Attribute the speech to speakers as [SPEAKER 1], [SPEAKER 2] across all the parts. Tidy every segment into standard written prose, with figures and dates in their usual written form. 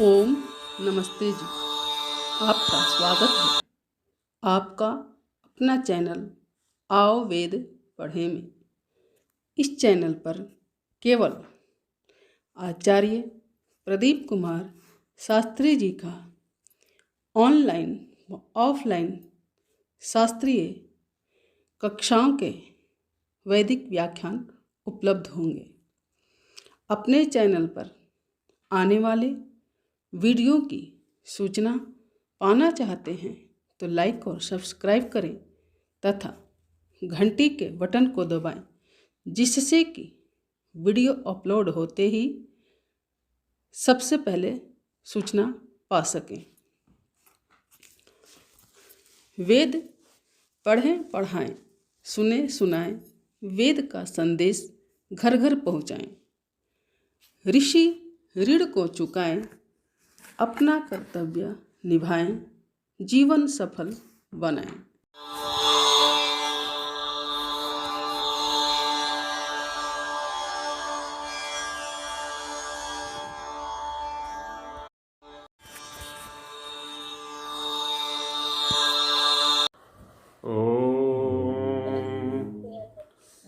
[SPEAKER 1] ओम नमस्ते जी। आपका स्वागत है आपका अपना चैनल आओ वेद पढ़े में। इस चैनल पर केवल आचार्य प्रदीप कुमार शास्त्री जी का ऑनलाइन व ऑफलाइन शास्त्रीय कक्षाओं के वैदिक व्याख्यान उपलब्ध होंगे। अपने चैनल पर आने वाले वीडियो की सूचना पाना चाहते हैं तो लाइक और सब्सक्राइब करें तथा घंटी के बटन को दबाएं, जिससे कि वीडियो अपलोड होते ही सबसे पहले सूचना पा सकें। वेद पढ़ें पढ़ाएं, सुने सुनाएं, वेद का संदेश घर घर पहुँचाएं। ऋषि ऋण को चुकाएं, अपना कर्तव्य निभाएं, जीवन सफल बनाएं।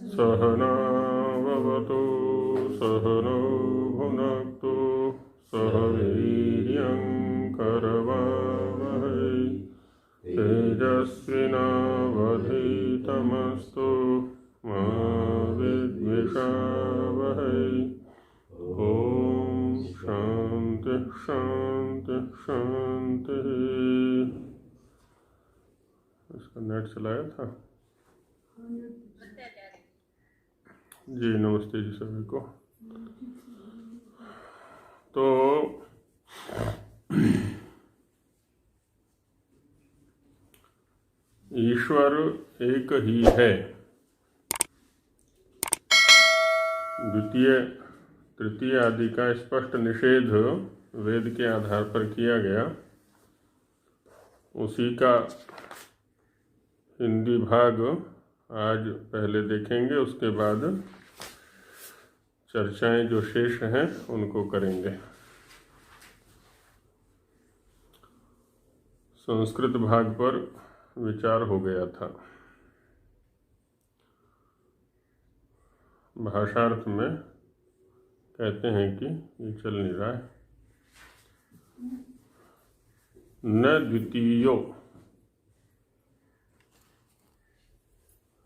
[SPEAKER 2] सहना भवतु सहनौ भुनक्तु सह वीर्यं करवावहै तेजस्विनावधीतमस्तु मा विद्विषावहै। ओम शांति शांति शांति। इसका नेट चलाया था जी। नमस्ते जी सभी को। तो ईश्वर एक ही है। द्वितीय तृतीय आदि का स्पष्ट निषेध वेद के आधार पर किया गया। उसी का हिंदी भाग आज पहले देखेंगे, उसके बाद चर्चाएं जो शेष हैं उनको करेंगे। संस्कृत भाग पर विचार हो गया था। भाषार्थ में कहते हैं कि ये चल नहीं रहा है। न द्वितीयो,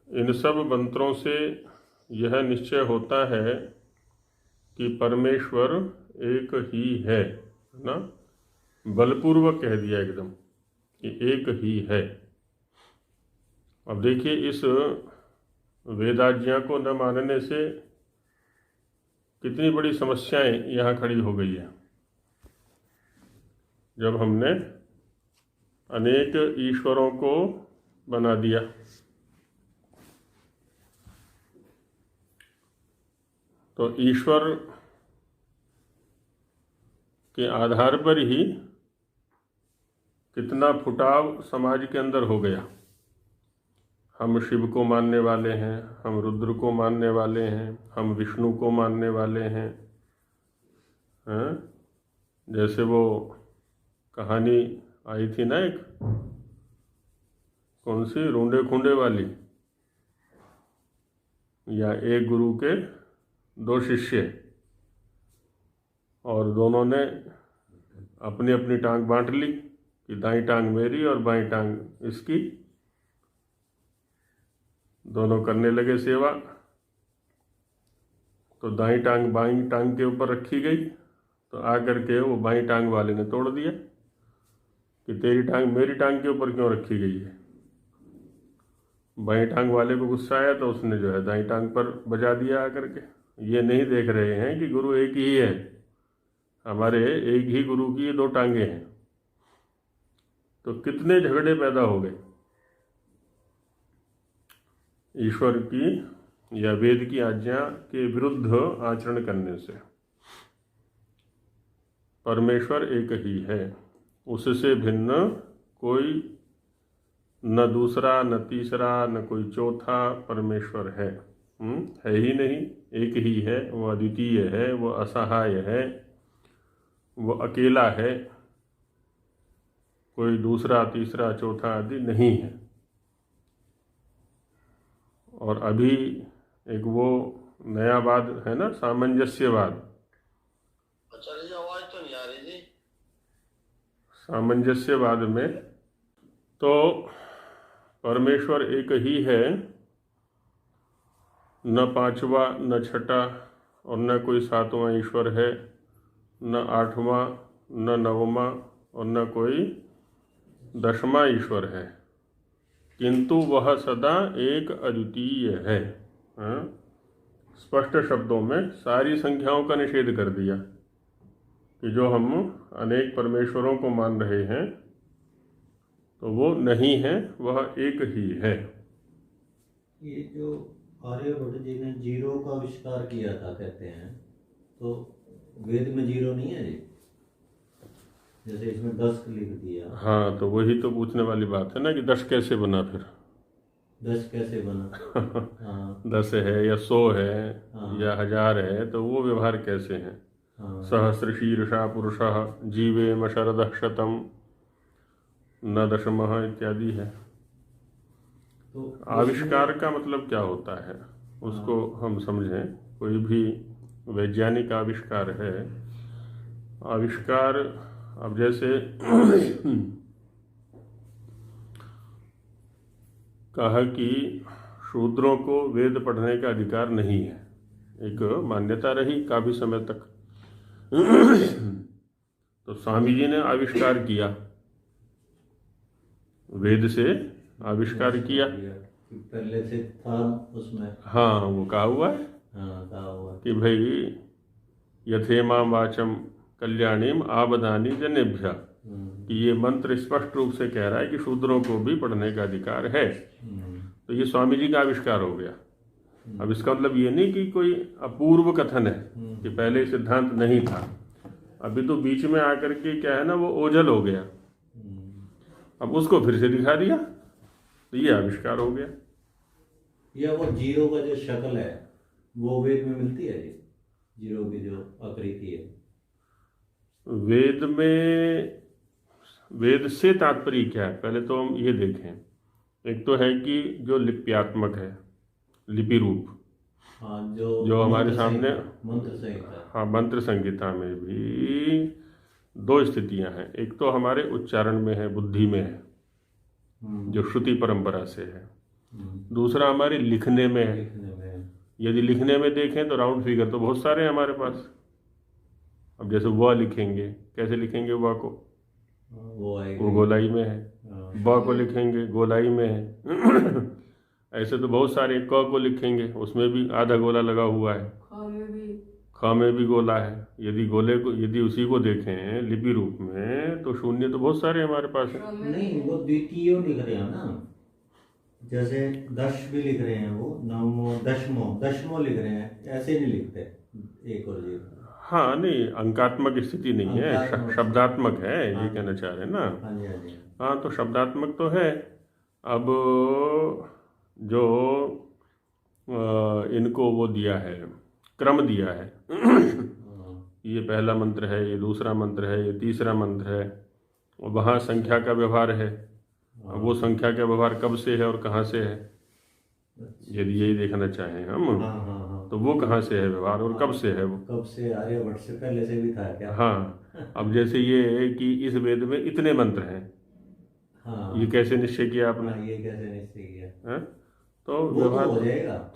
[SPEAKER 2] इन सब मंत्रों से यह निश्चय होता है कि परमेश्वर एक ही है ना। बलपूर्वक कह दिया एकदम कि एक ही है। अब देखिए, इस वेदाज्ञा को न मानने से कितनी बड़ी समस्याएं यहाँ खड़ी हो गई है। जब हमने अनेक ईश्वरों को बना दिया, तो ईश्वर के आधार पर ही कितना फुटाव समाज के अंदर हो गया। हम शिव को मानने वाले हैं, हम रुद्र को मानने वाले हैं, हम विष्णु को मानने वाले हैं। जैसे वो कहानी आई थी ना, एक कौन सी, रूंडे खूंडे वाली, या एक गुरु के दो शिष्य, और दोनों ने अपनी अपनी टांग बांट ली कि दाईं टांग मेरी और बाईं टांग इसकी। दोनों करने लगे सेवा, तो दाईं टांग बाईं टांग के ऊपर रखी गई, तो आकर के वो बाईं टांग वाले ने तोड़ दिया कि तेरी टांग मेरी टांग के ऊपर क्यों रखी गई है। बाईं टांग वाले को गुस्सा आया तो उसने जो है दाईं टांग पर बजा दिया आकर के। ये नहीं देख रहे हैं कि गुरु एक ही है, हमारे एक ही गुरु की ये दो टांगे हैं। तो कितने झगड़े पैदा हो गए ईश्वर की या वेद की आज्ञा के विरुद्ध आचरण करने से। परमेश्वर एक ही है, उससे भिन्न कोई न दूसरा, न तीसरा, न कोई चौथा परमेश्वर है ही नहीं। एक ही है, वो अद्वितीय है, वो असहाय है, वो अकेला है, कोई दूसरा तीसरा चौथा आदि नहीं है। और अभी एक वो नया वाद है ना, सामंजस्यवाद।
[SPEAKER 3] अच्छा जी, आवाज तो नहीं आ रही जी।
[SPEAKER 2] सामंजस्यवाद में तो परमेश्वर एक ही है, न पांचवा न छठा और न कोई सातवां ईश्वर है, न आठवां न नववां और न कोई 10वां ईश्वर है, किंतु वह सदा एक अद्वितीय है। हाँ? स्पष्ट शब्दों में सारी संख्याओं का निषेध कर दिया कि जो हम अनेक परमेश्वरों को मान रहे हैं तो वो नहीं है, वह एक ही है।
[SPEAKER 4] ये जो आर्यभट्ट जी ने जीरो का आविष्कार किया था कहते हैं, तो वेद में जीरो नहीं है जी, जैसे इसमें 10 लिख दिया।
[SPEAKER 2] हाँ, तो वही तो पूछने वाली बात है ना कि 10 कैसे बना फिर।
[SPEAKER 4] 10 कैसे बना? हाँ
[SPEAKER 2] 10 है या 100 है
[SPEAKER 4] हाँ।
[SPEAKER 2] या 1000 है, तो वो व्यवहार कैसे हैं।
[SPEAKER 4] हाँ
[SPEAKER 2] सहस्रशीर्षा पुरुषः जीवेम शरदः शतम् न दशमः इत्यादि है।
[SPEAKER 4] तो
[SPEAKER 2] आविष्कार का मतलब क्या होता है उसको हम समझें। कोई भी वैज्ञानिक आविष्कार है, आविष्कार अब जैसे कहा कि शूद्रों को वेद पढ़ने का अधिकार नहीं है, एक मान्यता रही काफी समय तक। तो स्वामी जी ने आविष्कार किया, वेद से आविष्कार किया।
[SPEAKER 4] पहले से था उसमें।
[SPEAKER 2] हाँ, वो कहा हुआ है
[SPEAKER 4] हाँ कहा हुआ
[SPEAKER 2] कि भाई यथेमां वाचम कल्याणीम आबदानी जनेभ्य, कि ये मंत्र स्पष्ट रूप से कह रहा है कि शूद्रों को भी पढ़ने का अधिकार है। तो ये स्वामी जी का आविष्कार हो गया। अब इसका मतलब ये नहीं कि कोई अपूर्व कथन है कि पहले सिद्धांत नहीं था, अभी तो बीच में आकर के क्या है ना, वो ओझल हो गया, अब उसको फिर से दिखा दिया, तो ये आविष्कार हो गया।
[SPEAKER 4] या वो जीरो का जो शक्ल है वो वेद में मिलती है जी, जीरो की जो आकृति है।
[SPEAKER 2] वेद में, वेद से तात्पर्य क्या है, पहले तो हम ये देखें। एक तो है कि जो लिप्यात्मक है, लिपि रूप,
[SPEAKER 4] हाँ जो
[SPEAKER 2] हमारे
[SPEAKER 4] मंत्र
[SPEAKER 2] सामने
[SPEAKER 4] मंत्र संहिता।
[SPEAKER 2] हाँ, मंत्र संहिता में भी 2 स्थितियां हैं। एक तो हमारे उच्चारण में है, बुद्धि में है, जो श्रुति परंपरा से है। दूसरा हमारे लिखने में है।
[SPEAKER 4] लिखने में
[SPEAKER 2] यदि लिखने में देखें तो राउंड फिगर तो बहुत सारे हैं हमारे पास। अब जैसे व लिखेंगे, कैसे लिखेंगे व को,
[SPEAKER 4] वो आएगी।
[SPEAKER 2] वो गोलाई में है। ब को लिखेंगे, गोलाई में है। ऐसे तो बहुत सारे। क को लिखेंगे, उसमें भी आधा गोला लगा हुआ है। ख में भी गोला है। यदि गोले को, यदि उसी को देखें लिपि रूप में, तो शून्य तो बहुत सारे हमारे पास है।
[SPEAKER 4] नहीं, वो द्वितीय लिख रहे हैं ना, जैसे 10 भी लिख रहे हैं, वो नवमो दशमो लिख रहे हैं, ऐसे नहीं लिखते एक और जीरो।
[SPEAKER 2] हाँ, नहीं, अंकात्मक स्थिति नहीं है, शब्दात्मक है, ये कहना चाह रहे हैं ना।
[SPEAKER 4] हाँ जी हाँ जी।
[SPEAKER 2] हाँ, तो शब्दात्मक तो है। अब जो इनको वो दिया है, क्रम दिया है, ये पहला मंत्र है, ये दूसरा मंत्र है, ये तीसरा मंत्र है, और वहाँ संख्या का व्यवहार है। अब वो संख्या का व्यवहार कब से है और कहाँ से है, यदि यही देखना चाहें हम,
[SPEAKER 4] हाँ हाँ हाँ।
[SPEAKER 2] तो वो कहाँ से है व्यवहार और कब से है वो।
[SPEAKER 4] कब से, आर्यभट्ट से पहले से भी था क्या?
[SPEAKER 2] हाँ, अब जैसे ये है कि इस वेद में इतने मंत्र हैं,
[SPEAKER 4] हाँ
[SPEAKER 2] ये कैसे निश्चय किया आपने?
[SPEAKER 4] हाँ, ये कैसे निश्चय किया?
[SPEAKER 2] हैं? तो
[SPEAKER 4] वो तो
[SPEAKER 2] व्यवहार
[SPEAKER 4] हो जाएगा,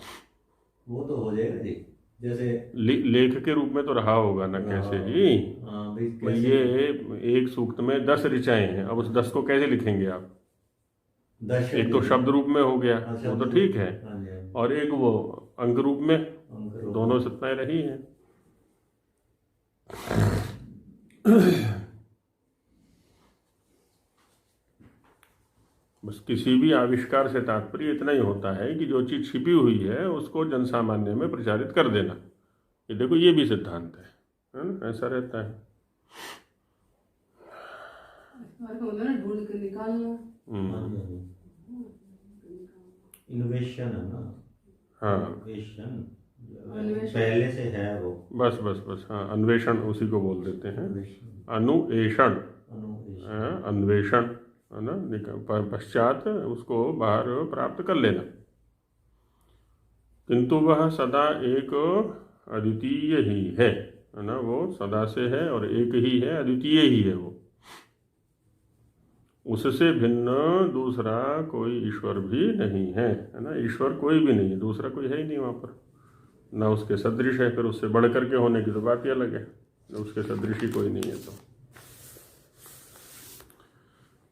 [SPEAKER 4] वो तो हो जाएगा जी। जैसे
[SPEAKER 2] लेख के रूप में तो रहा होगा ना, कैसे ही।
[SPEAKER 4] हाँ भाई
[SPEAKER 2] भाई
[SPEAKER 4] कैसे?
[SPEAKER 2] ये एक सूक्त में 10 ऋचाएं हैं, अब उस 10 को कैसे लिखेंगे आप?
[SPEAKER 4] 10
[SPEAKER 2] एक तो शब्द रूप में हो गया,
[SPEAKER 4] हाँ,
[SPEAKER 2] वो
[SPEAKER 4] शब्द
[SPEAKER 2] तो
[SPEAKER 4] रूप
[SPEAKER 2] ठीक
[SPEAKER 4] में,
[SPEAKER 2] है,
[SPEAKER 4] हाँ जी, हाँ जी।
[SPEAKER 2] और एक वो अंक रूप में,
[SPEAKER 4] अंक रूप
[SPEAKER 2] दोनों सत्ताएं रही हैं। बस किसी भी आविष्कार से तात्पर्य इतना ही होता है कि जो चीज़ छिपी हुई है उसको जनसामान्य में प्रचारित कर देना। ये देखो, ये भी सिद्धांत है ना, ऐसा रहता है।
[SPEAKER 1] ढूंढ के निकालना।
[SPEAKER 4] हाँ जी, हाँ जी। इनोवेशन है ना।
[SPEAKER 2] हाँ,
[SPEAKER 4] इनोवेशन पहले से है वो।
[SPEAKER 2] बस बस बस, हाँ, अन्वेषण उसी को बोल देते हैं, अनुएषण, अन्वेषण, है ना, पश्चात उसको बाहर प्राप्त कर लेना। किंतु वह सदा एक अद्वितीय ही है ना, वो सदा से है और एक ही है, अद्वितीय ही है वो। उससे भिन्न दूसरा कोई ईश्वर भी नहीं है ना, ईश्वर कोई भी नहीं है, दूसरा कोई है ही नहीं वहाँ पर, ना उसके सदृश है। फिर उससे बढ़ करके होने की तो बात ही अलग है, उसके सदृश ही कोई नहीं है। तो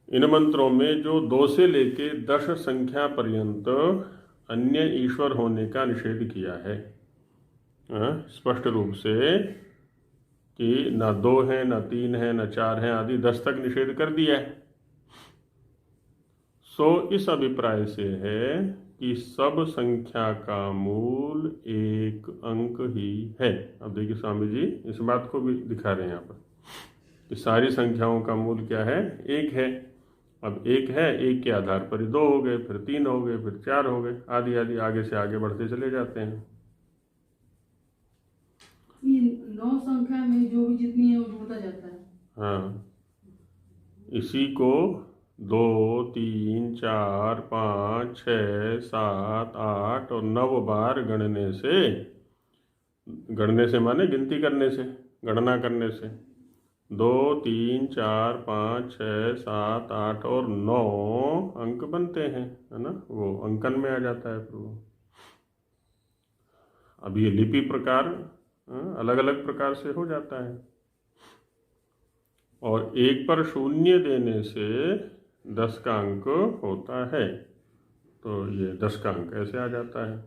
[SPEAKER 2] इन मंत्रों में जो 2 से लेके 10 संख्या पर्यंत अन्य ईश्वर होने का निषेध किया है स्पष्ट रूप से, कि ना 2 है, ना 3 है, ना 4 है आदि 10 तक निषेध कर दिया है। सो इस अभिप्राय से है कि सब संख्या का मूल एक अंक ही है। अब देखिए स्वामी जी इस बात को भी दिखा रहे हैं यहाँ पर कि सारी संख्याओं का मूल क्या है, एक है। अब एक है, एक के आधार पर ही 2 हो गए, फिर 3 हो गए, फिर 4 हो गए, आदि आदि आगे से आगे बढ़ते चले जाते हैं।
[SPEAKER 1] ये 9 संख्या में जो भी जितनी है वो जुड़ता जाता है।
[SPEAKER 2] हाँ, इसी को 2, 3, 4, 5, 6, 7, 8 और 9 बार गणने से माने गिनती करने से, गणना करने से 2, 3, 4, 5, 6, 7, 8 और 9 अंक बनते हैं, है ना, वो अंकन में आ जाता है फिर वो। अब ये लिपि प्रकार अलग अलग प्रकार से हो जाता है, और 1 पर 0 देने से 10 का अंक होता है, तो ये 10 का अंक ऐसे आ जाता है।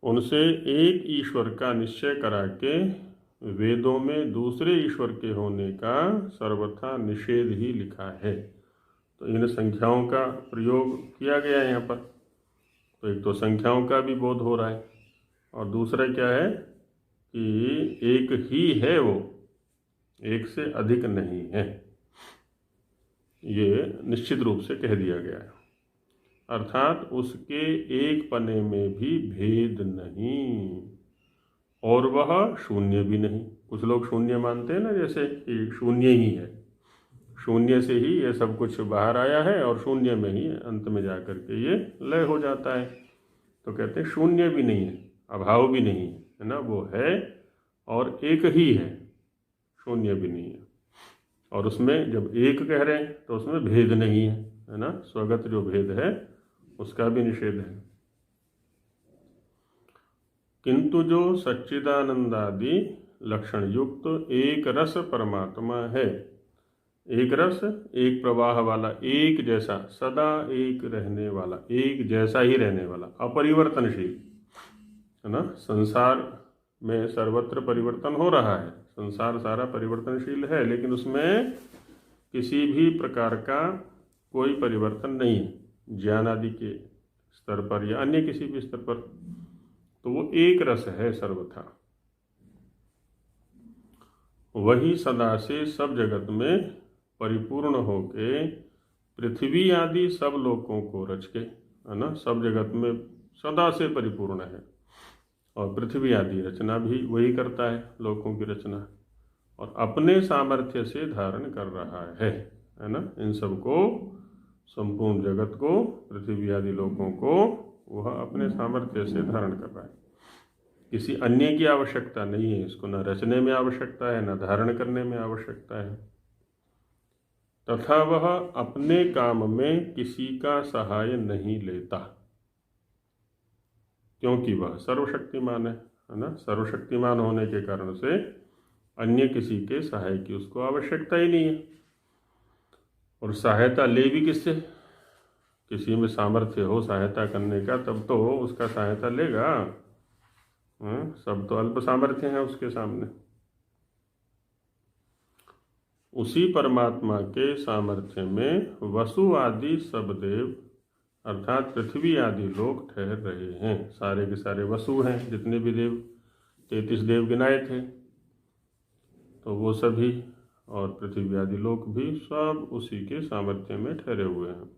[SPEAKER 2] उनसे एक ईश्वर का निश्चय करा के वेदों में दूसरे ईश्वर के होने का सर्वथा निषेध ही लिखा है। तो इन संख्याओं का प्रयोग किया गया है यहाँ पर। तो एक तो संख्याओं का भी बोध हो रहा है, और दूसरा क्या है कि एक ही है वो, एक से अधिक नहीं है, ये निश्चित रूप से कह दिया गया है। अर्थात उसके एक पने में भी भेद नहीं, और वह शून्य भी नहीं। कुछ लोग शून्य मानते हैं ना, जैसे कि शून्य ही है, शून्य से ही ये सब कुछ बाहर आया है और शून्य में ही अंत में जा कर के ये लय हो जाता है। तो कहते हैं शून्य भी नहीं है, अभाव भी नहीं है ना, वो है और एक ही है, शून्य भी नहीं है। और उसमें जब एक कह रहे हैं तो उसमें भेद नहीं है ना, स्वगत जो भेद है उसका भी निषेध है। किंतु जो सच्चिदानंदादि लक्षण युक्त एक रस परमात्मा है, एक रस, एक प्रवाह वाला, एक जैसा, सदा एक रहने वाला, एक जैसा ही रहने वाला, अपरिवर्तनशील, है ना। संसार में सर्वत्र परिवर्तन हो रहा है, संसार सारा परिवर्तनशील है, लेकिन उसमें किसी भी प्रकार का कोई परिवर्तन नहीं है, ज्ञान आदि के स्तर पर या अन्य किसी भी स्तर पर। तो वो एक रस है सर्वथा, वही सदा से सब जगत में परिपूर्ण होके पृथ्वी आदि सब लोकों को रच के, है ना, सब जगत में सदा से परिपूर्ण है, और पृथ्वी आदि रचना भी वही करता है, लोकों की रचना, और अपने सामर्थ्य से धारण कर रहा है ना, इन सबको, संपूर्ण जगत को, पृथ्वी आदि लोकों को वह अपने सामर्थ्य से धारण कर रहा है। किसी अन्य की आवश्यकता नहीं है इसको, न रचने में आवश्यकता है, न धारण करने में आवश्यकता है। तथा वह अपने काम में किसी का सहाय नहीं लेता, क्योंकि वह सर्वशक्तिमान है ना, सर्वशक्तिमान होने के कारण से अन्य किसी के सहाय की उसको आवश्यकता ही नहीं है। और सहायता ले भी किससे, किसी में सामर्थ्य हो सहायता करने का तब तो उसका सहायता लेगा, सब तो अल्प सामर्थ्य है उसके सामने। उसी परमात्मा के सामर्थ्य में वसु आदि सब देव अर्थात पृथ्वी आदि लोग ठहर रहे हैं। सारे के सारे वसु हैं, जितने भी देव, 33 देव गिनाए थे, तो वो सभी और पृथ्वी आदि लोग भी सब उसी के सामर्थ्य में ठहरे हुए हैं।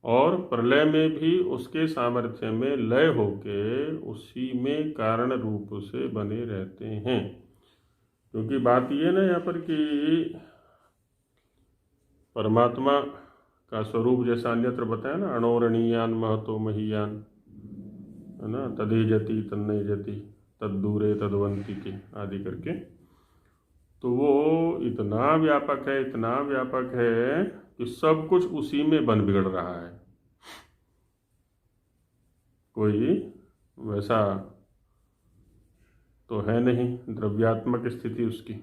[SPEAKER 2] और प्रलय में भी उसके सामर्थ्य में लय होके उसी में कारण रूप से बने रहते हैं। क्योंकि बात ये ना यहाँ पर कि परमात्मा का स्वरूप जैसा अन्यत्र बताया ना, अणोरणीयान महतो महीयान, है ना, तदेजति तन्नयजति तद्दूरे तद्वंति के आदि करके। तो वो इतना व्यापक है, इतना व्यापक है कि सब कुछ उसी में बन बिगड़ रहा है। कोई वैसा तो है नहीं द्रव्यात्मक स्थिति उसकी।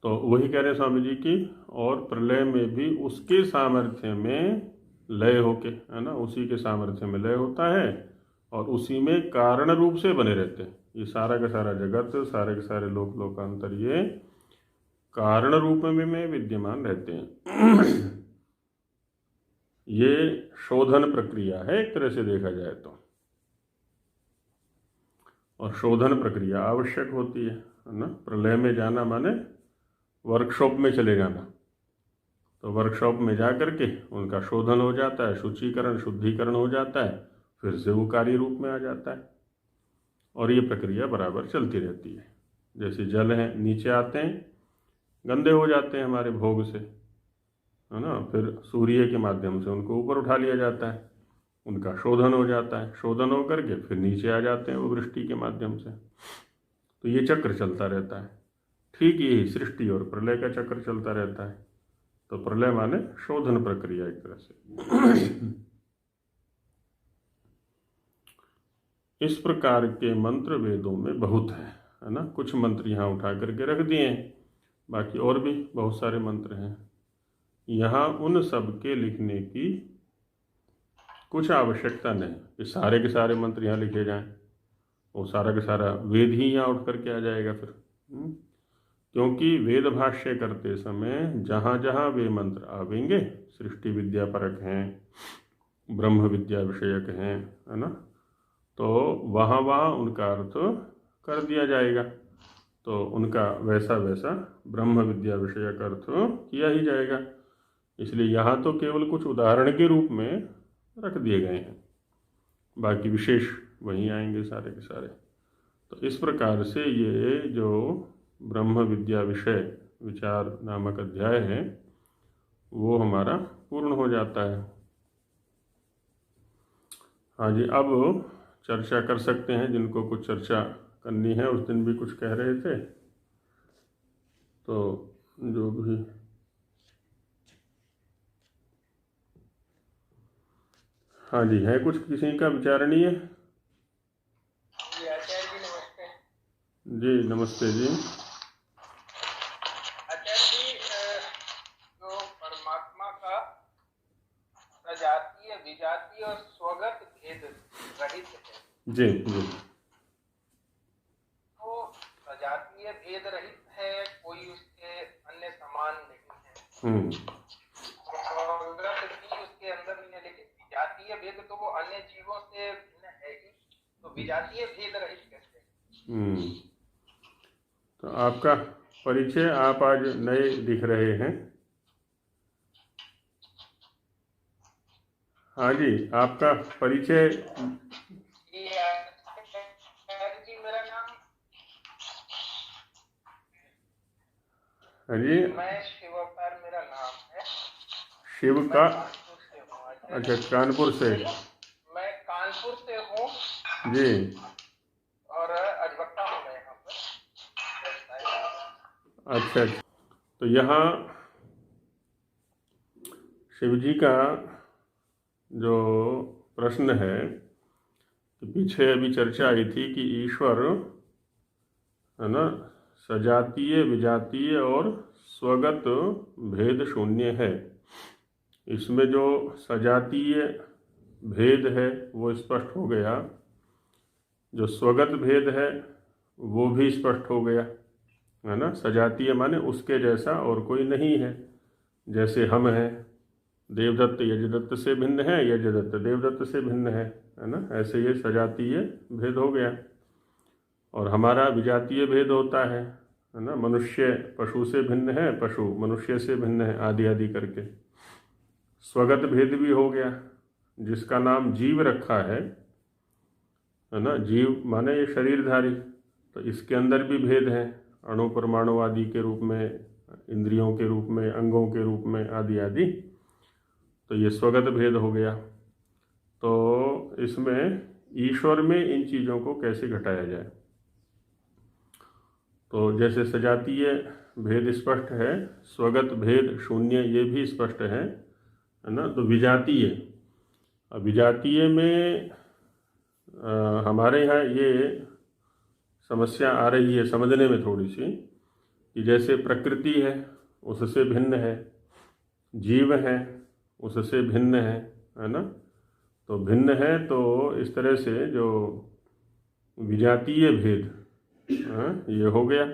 [SPEAKER 2] तो वही कह रहे स्वामी जी की, और प्रलय में भी उसके सामर्थ्य में लय होके, है ना, उसी के सामर्थ्य में लय होता है और उसी में कारण रूप से बने रहते हैं। ये सारा का सारा जगत, सारे के सारे लोक लोकांतर ये कारण रूप में विद्यमान रहते हैं। ये शोधन प्रक्रिया है एक तरह से देखा जाए तो, और शोधन प्रक्रिया आवश्यक होती है ना। प्रलय में जाना माने वर्कशॉप में चले जाना। तो वर्कशॉप में जा करके उनका शोधन हो जाता है, शुचीकरण शुद्धिकरण हो जाता है, फिर से वो कार्य रूप में आ जाता है। और ये प्रक्रिया बराबर चलती रहती है। जैसे जल हैं, नीचे आते हैं, गंदे हो जाते हैं हमारे भोग से, है ना, फिर सूर्य के माध्यम से उनको ऊपर उठा लिया जाता है, उनका शोधन हो जाता है, शोधन हो करके फिर नीचे आ जाते हैं वो वृष्टि के माध्यम से। तो ये चक्र चलता रहता है। ठीक यही सृष्टि और प्रलय का चक्र चलता रहता है। तो प्रलय माने शोधन प्रक्रिया एक तरह से। इस प्रकार के मंत्र वेदों में बहुत है ना। कुछ मंत्र यहाँ उठा करके रख दिए हैं, बाकी और भी बहुत सारे मंत्र हैं। यहाँ उन सब के लिखने की कुछ आवश्यकता नहीं कि सारे के सारे मंत्र यहाँ लिखे जाएं। वो सारा का सारा वेद ही यहाँ उठ करके आ जाएगा फिर। क्योंकि वेद भाष्य करते समय जहाँ जहाँ वे मंत्र आवेंगे, सृष्टि विद्या परक हैं, ब्रह्म विद्या विषयक हैं, है ना, तो वहाँ वहाँ उनका अर्थ कर दिया जाएगा। तो उनका वैसा वैसा ब्रह्म विद्या विषयक अर्थ किया ही जाएगा। इसलिए यहाँ तो केवल कुछ उदाहरण के रूप में रख दिए गए हैं, बाकी विशेष वहीं आएंगे सारे के सारे। तो इस प्रकार से ये जो ब्रह्म विद्या विषय विचार नामक अध्याय है वो हमारा पूर्ण हो जाता है। हाँ जी, अब चर्चा कर सकते हैं जिनको कुछ चर्चा करनी है। उस दिन भी कुछ कह रहे थे, तो जो भी हाँ जी है कुछ किसी का विचारणीय? जी नमस्ते जी।
[SPEAKER 5] आचार्य जी, जो परमात्मा का सजातीय विजातीय और स्वगत भेद रहित है
[SPEAKER 2] जी जी,
[SPEAKER 5] तो सजातीय भेद रहित है, कोई उसके अन्य समान नहीं है, स्वगत भी उसके अंदर नहीं है, लेकिन विजातीय भेद तो वो अन्य जीवों से भिन्न है ही, तो विजातीय भेद रहित कैसे?
[SPEAKER 2] तो आपका परिचय, आप आज नए दिख रहे हैं। हाँ जी, आपका परिचय।
[SPEAKER 5] जी मेरा नाम,
[SPEAKER 2] हाँ जी,
[SPEAKER 5] मैं शिवकार मेरा नाम है।
[SPEAKER 2] शिव का?
[SPEAKER 5] कानपुर से हूँ।
[SPEAKER 2] अच्छा, कानपुर से।
[SPEAKER 5] मैं कानपुर से हूँ
[SPEAKER 2] जी,
[SPEAKER 5] और अधिवक्ता हूँ मैं यहाँ पर।
[SPEAKER 2] अच्छा। तो यहाँ शिव जी का जो प्रश्न है कि पीछे अभी चर्चा आई थी कि ईश्वर, है ना, सजातीय विजातीय और स्वगत भेद शून्य है। इसमें जो सजातीय भेद है वो स्पष्ट हो गया, जो स्वगत भेद है वो भी स्पष्ट हो गया, है ना। सजातीय माने उसके जैसा और कोई नहीं है। जैसे हम हैं, देवदत्त यजदत्त से भिन्न है, यजदत्त देवदत्त से भिन्न है ना। ऐसे ये सजातीय भेद हो गया। और हमारा विजातीय भेद होता है ना। मनुष्य पशु से भिन्न है, पशु मनुष्य से भिन्न है, आदि आदि करके। स्वगत भेद भी हो गया, जिसका नाम जीव रखा है ना, जीव माने ये शरीरधारी, तो इसके अंदर भी भेद है, अणु परमाणु आदि के रूप में, इंद्रियों के रूप में, अंगों के रूप में, आदि आदि। तो ये स्वगत भेद हो गया। तो इसमें ईश्वर में इन चीज़ों को कैसे घटाया जाए? तो जैसे सजातीय भेद स्पष्ट है, स्वगत भेद शून्य ये भी स्पष्ट है ना। तो विजातीय, विजातीय में हमारे यहाँ ये समस्या आ रही है समझने में थोड़ी सी, कि जैसे प्रकृति है उससे भिन्न है, जीव है उससे भिन्न है ना। तो भिन्न है, तो इस तरह से जो विजातीय भेद ये हो गया।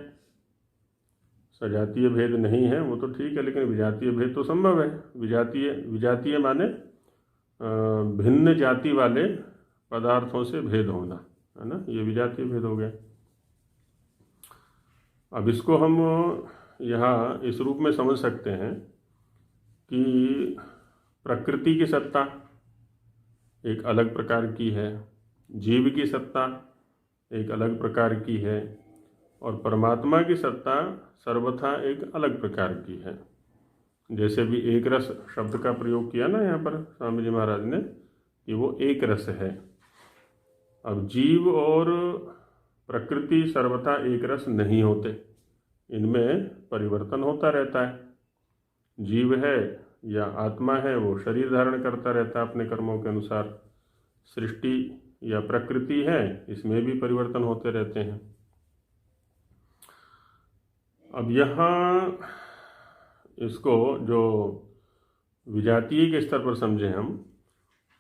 [SPEAKER 2] सजातीय भेद नहीं है वो तो ठीक है, लेकिन विजातीय भेद तो संभव है। विजातीय माने भिन्न जाति वाले पदार्थों से भेद होना, है ना, ये विजातीय भेद हो गया। अब इसको हम यहाँ इस रूप में समझ सकते हैं कि प्रकृति की सत्ता एक अलग प्रकार की है, जीव की सत्ता एक अलग प्रकार की है, और परमात्मा की सत्ता सर्वथा एक अलग प्रकार की है। जैसे भी एक रस शब्द का प्रयोग किया ना यहाँ पर स्वामी जी महाराज ने, कि वो एक रस है। अब जीव और प्रकृति सर्वथा एक रस नहीं होते, इनमें परिवर्तन होता रहता है। जीव है या आत्मा है वो शरीर धारण करता रहता है अपने कर्मों के अनुसार। सृष्टि या प्रकृति है, इसमें भी परिवर्तन होते रहते हैं। अब यहाँ इसको जो विजातीय के स्तर पर समझें हम,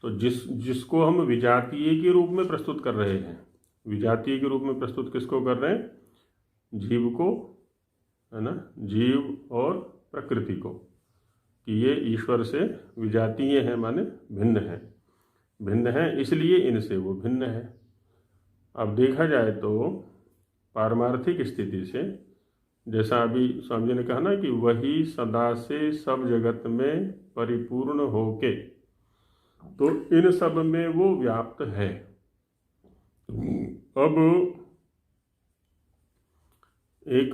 [SPEAKER 2] तो जिसको हम विजातीय के रूप में प्रस्तुत कर रहे हैं, विजातीय के रूप में प्रस्तुत किसको कर रहे हैं? जीव को, है ना, जीव और प्रकृति को, कि ये ईश्वर से विजातीय है, माने भिन्न है। भिन्न है इसलिए इनसे वो भिन्न है। अब देखा जाए तो पारमार्थिक स्थिति से, जैसा अभी स्वामी जी ने कहा ना कि वही सदा से सब जगत में परिपूर्ण होके, तो इन सब में वो व्याप्त है। अब एक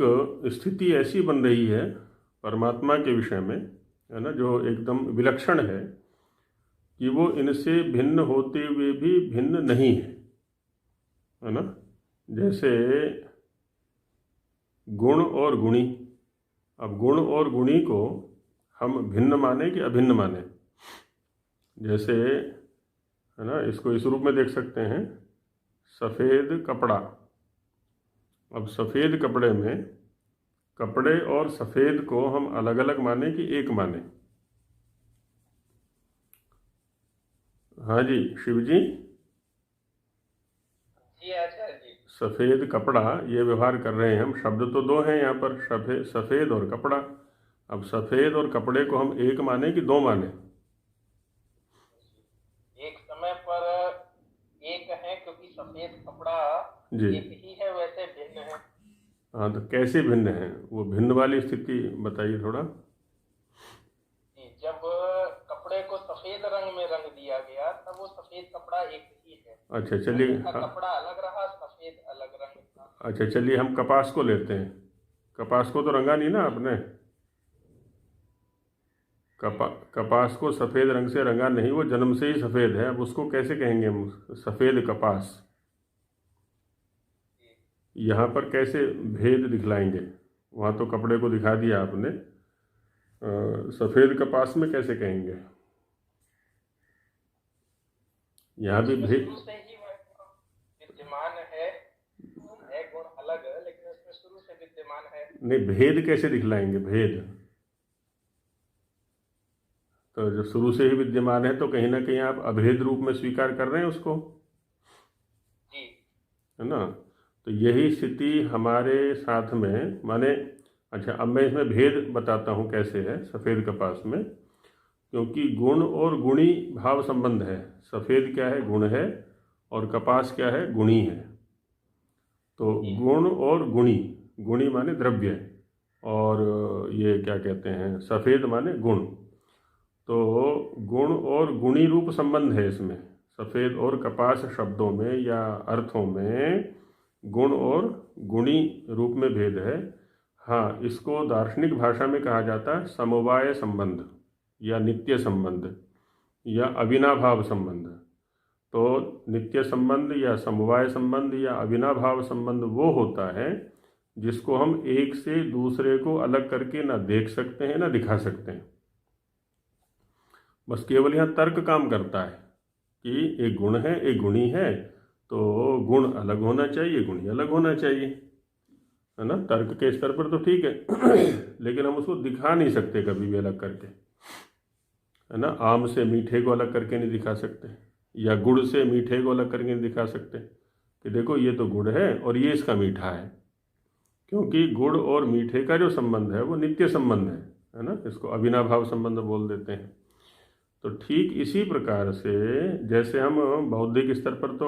[SPEAKER 2] स्थिति ऐसी बन रही है परमात्मा के विषय में, है ना, जो एकदम विलक्षण है, कि वो इनसे भिन्न होते हुए भी भिन्न नहीं है ना। जैसे गुण और गुणी, अब गुण और गुणी को हम भिन्न माने कि अभिन्न माने? जैसे, है ना, इसको इस रूप में देख सकते हैं, सफ़ेद कपड़ा। अब सफ़ेद कपड़े में कपड़े और सफ़ेद को हम अलग अलग माने कि एक माने? हाँ जी शिव जी।
[SPEAKER 5] जी आचार्य जी।
[SPEAKER 2] सफ़ेद कपड़ा ये व्यवहार कर रहे हैं हम, शब्द तो दो हैं यहाँ पर, सफ़ेद और कपड़ा। अब सफ़ेद और कपड़े को हम एक माने कि दो माने?
[SPEAKER 5] एक समय पर एक है, क्योंकि सफ़ेद कपड़ा
[SPEAKER 2] जी
[SPEAKER 5] एक ही है, वैसे भिन्न है।
[SPEAKER 2] हाँ, तो कैसे भिन्न है? वो भिन्न वाली स्थिति बताइए थोड़ा।
[SPEAKER 5] जब कपड़े को सफेद रंग में रंग दिया गया तब वो सफेद कपड़ा एक ही है।
[SPEAKER 2] अच्छा चलिए,
[SPEAKER 5] कपड़ा अलग रहा, सफेद अलग रंग था।
[SPEAKER 2] अच्छा चलिए हम कपास को लेते हैं। कपास को तो रंगा नहीं ना आपने? कपास को सफ़ेद रंग से रंगा नहीं, वो जन्म से ही सफ़ेद है। अब उसको कैसे कहेंगे हम सफ़ेद कपास? यहाँ पर कैसे भेद दिखलाएंगे? वहाँ तो कपड़े को दिखा दिया आपने, सफ़ेद कपास में कैसे कहेंगे? यहाँ भी भेद
[SPEAKER 5] शुरू से ही विद्यमान है गुण अलग, लेकिन उसमें शुरू से विद्यमान है। नहीं,
[SPEAKER 2] भेद कैसे दिखलाएंगे? भेद तो जब शुरू से ही विद्यमान है तो कहीं ना कहीं आप अभेद रूप में स्वीकार कर रहे हैं उसको,
[SPEAKER 5] जी,
[SPEAKER 2] है ना। तो यही स्थिति हमारे साथ में, माने अच्छा अब मैं इसमें भेद बताता हूँ कैसे है सफ़ेद कपास में, क्योंकि गुण और गुणी भाव संबंध है। सफ़ेद क्या है? गुण है, और कपास क्या है? गुणी है। तो गुण और गुणी, गुणी माने द्रव्य, और ये क्या कहते हैं, सफ़ेद माने गुण। तो गुण और गुणी रूप संबंध है इसमें। सफ़ेद और कपास शब्दों में या अर्थों में गुण और गुणी रूप में भेद है। हाँ, इसको दार्शनिक भाषा में कहा जाता है समवाय संबंध या नित्य संबंध या अविनाभाव संबंध। तो नित्य संबंध या समवाय संबंध या अविनाभाव संबंध वो होता है जिसको हम एक से दूसरे को अलग करके ना देख सकते हैं ना दिखा सकते हैं। बस केवल यहाँ तर्क काम करता है कि एक गुण है एक गुणी है, तो गुण अलग होना चाहिए गुणी अलग होना चाहिए, है ना। तर्क के स्तर पर तो ठीक है लेकिन हम उसको दिखा नहीं सकते कभी भी अलग करके, है ना। आम से मीठे को अलग करके नहीं दिखा सकते, या गुड़ से मीठे को अलग करके नहीं दिखा सकते कि देखो ये तो गुड़ है और ये इसका मीठा है, क्योंकि गुड़ और मीठे का जो संबंध है वो नित्य संबंध है ना। इसको अविनाभाव संबंध बोल देते हैं। तो ठीक इसी प्रकार से जैसे हम बौद्धिक स्तर पर तो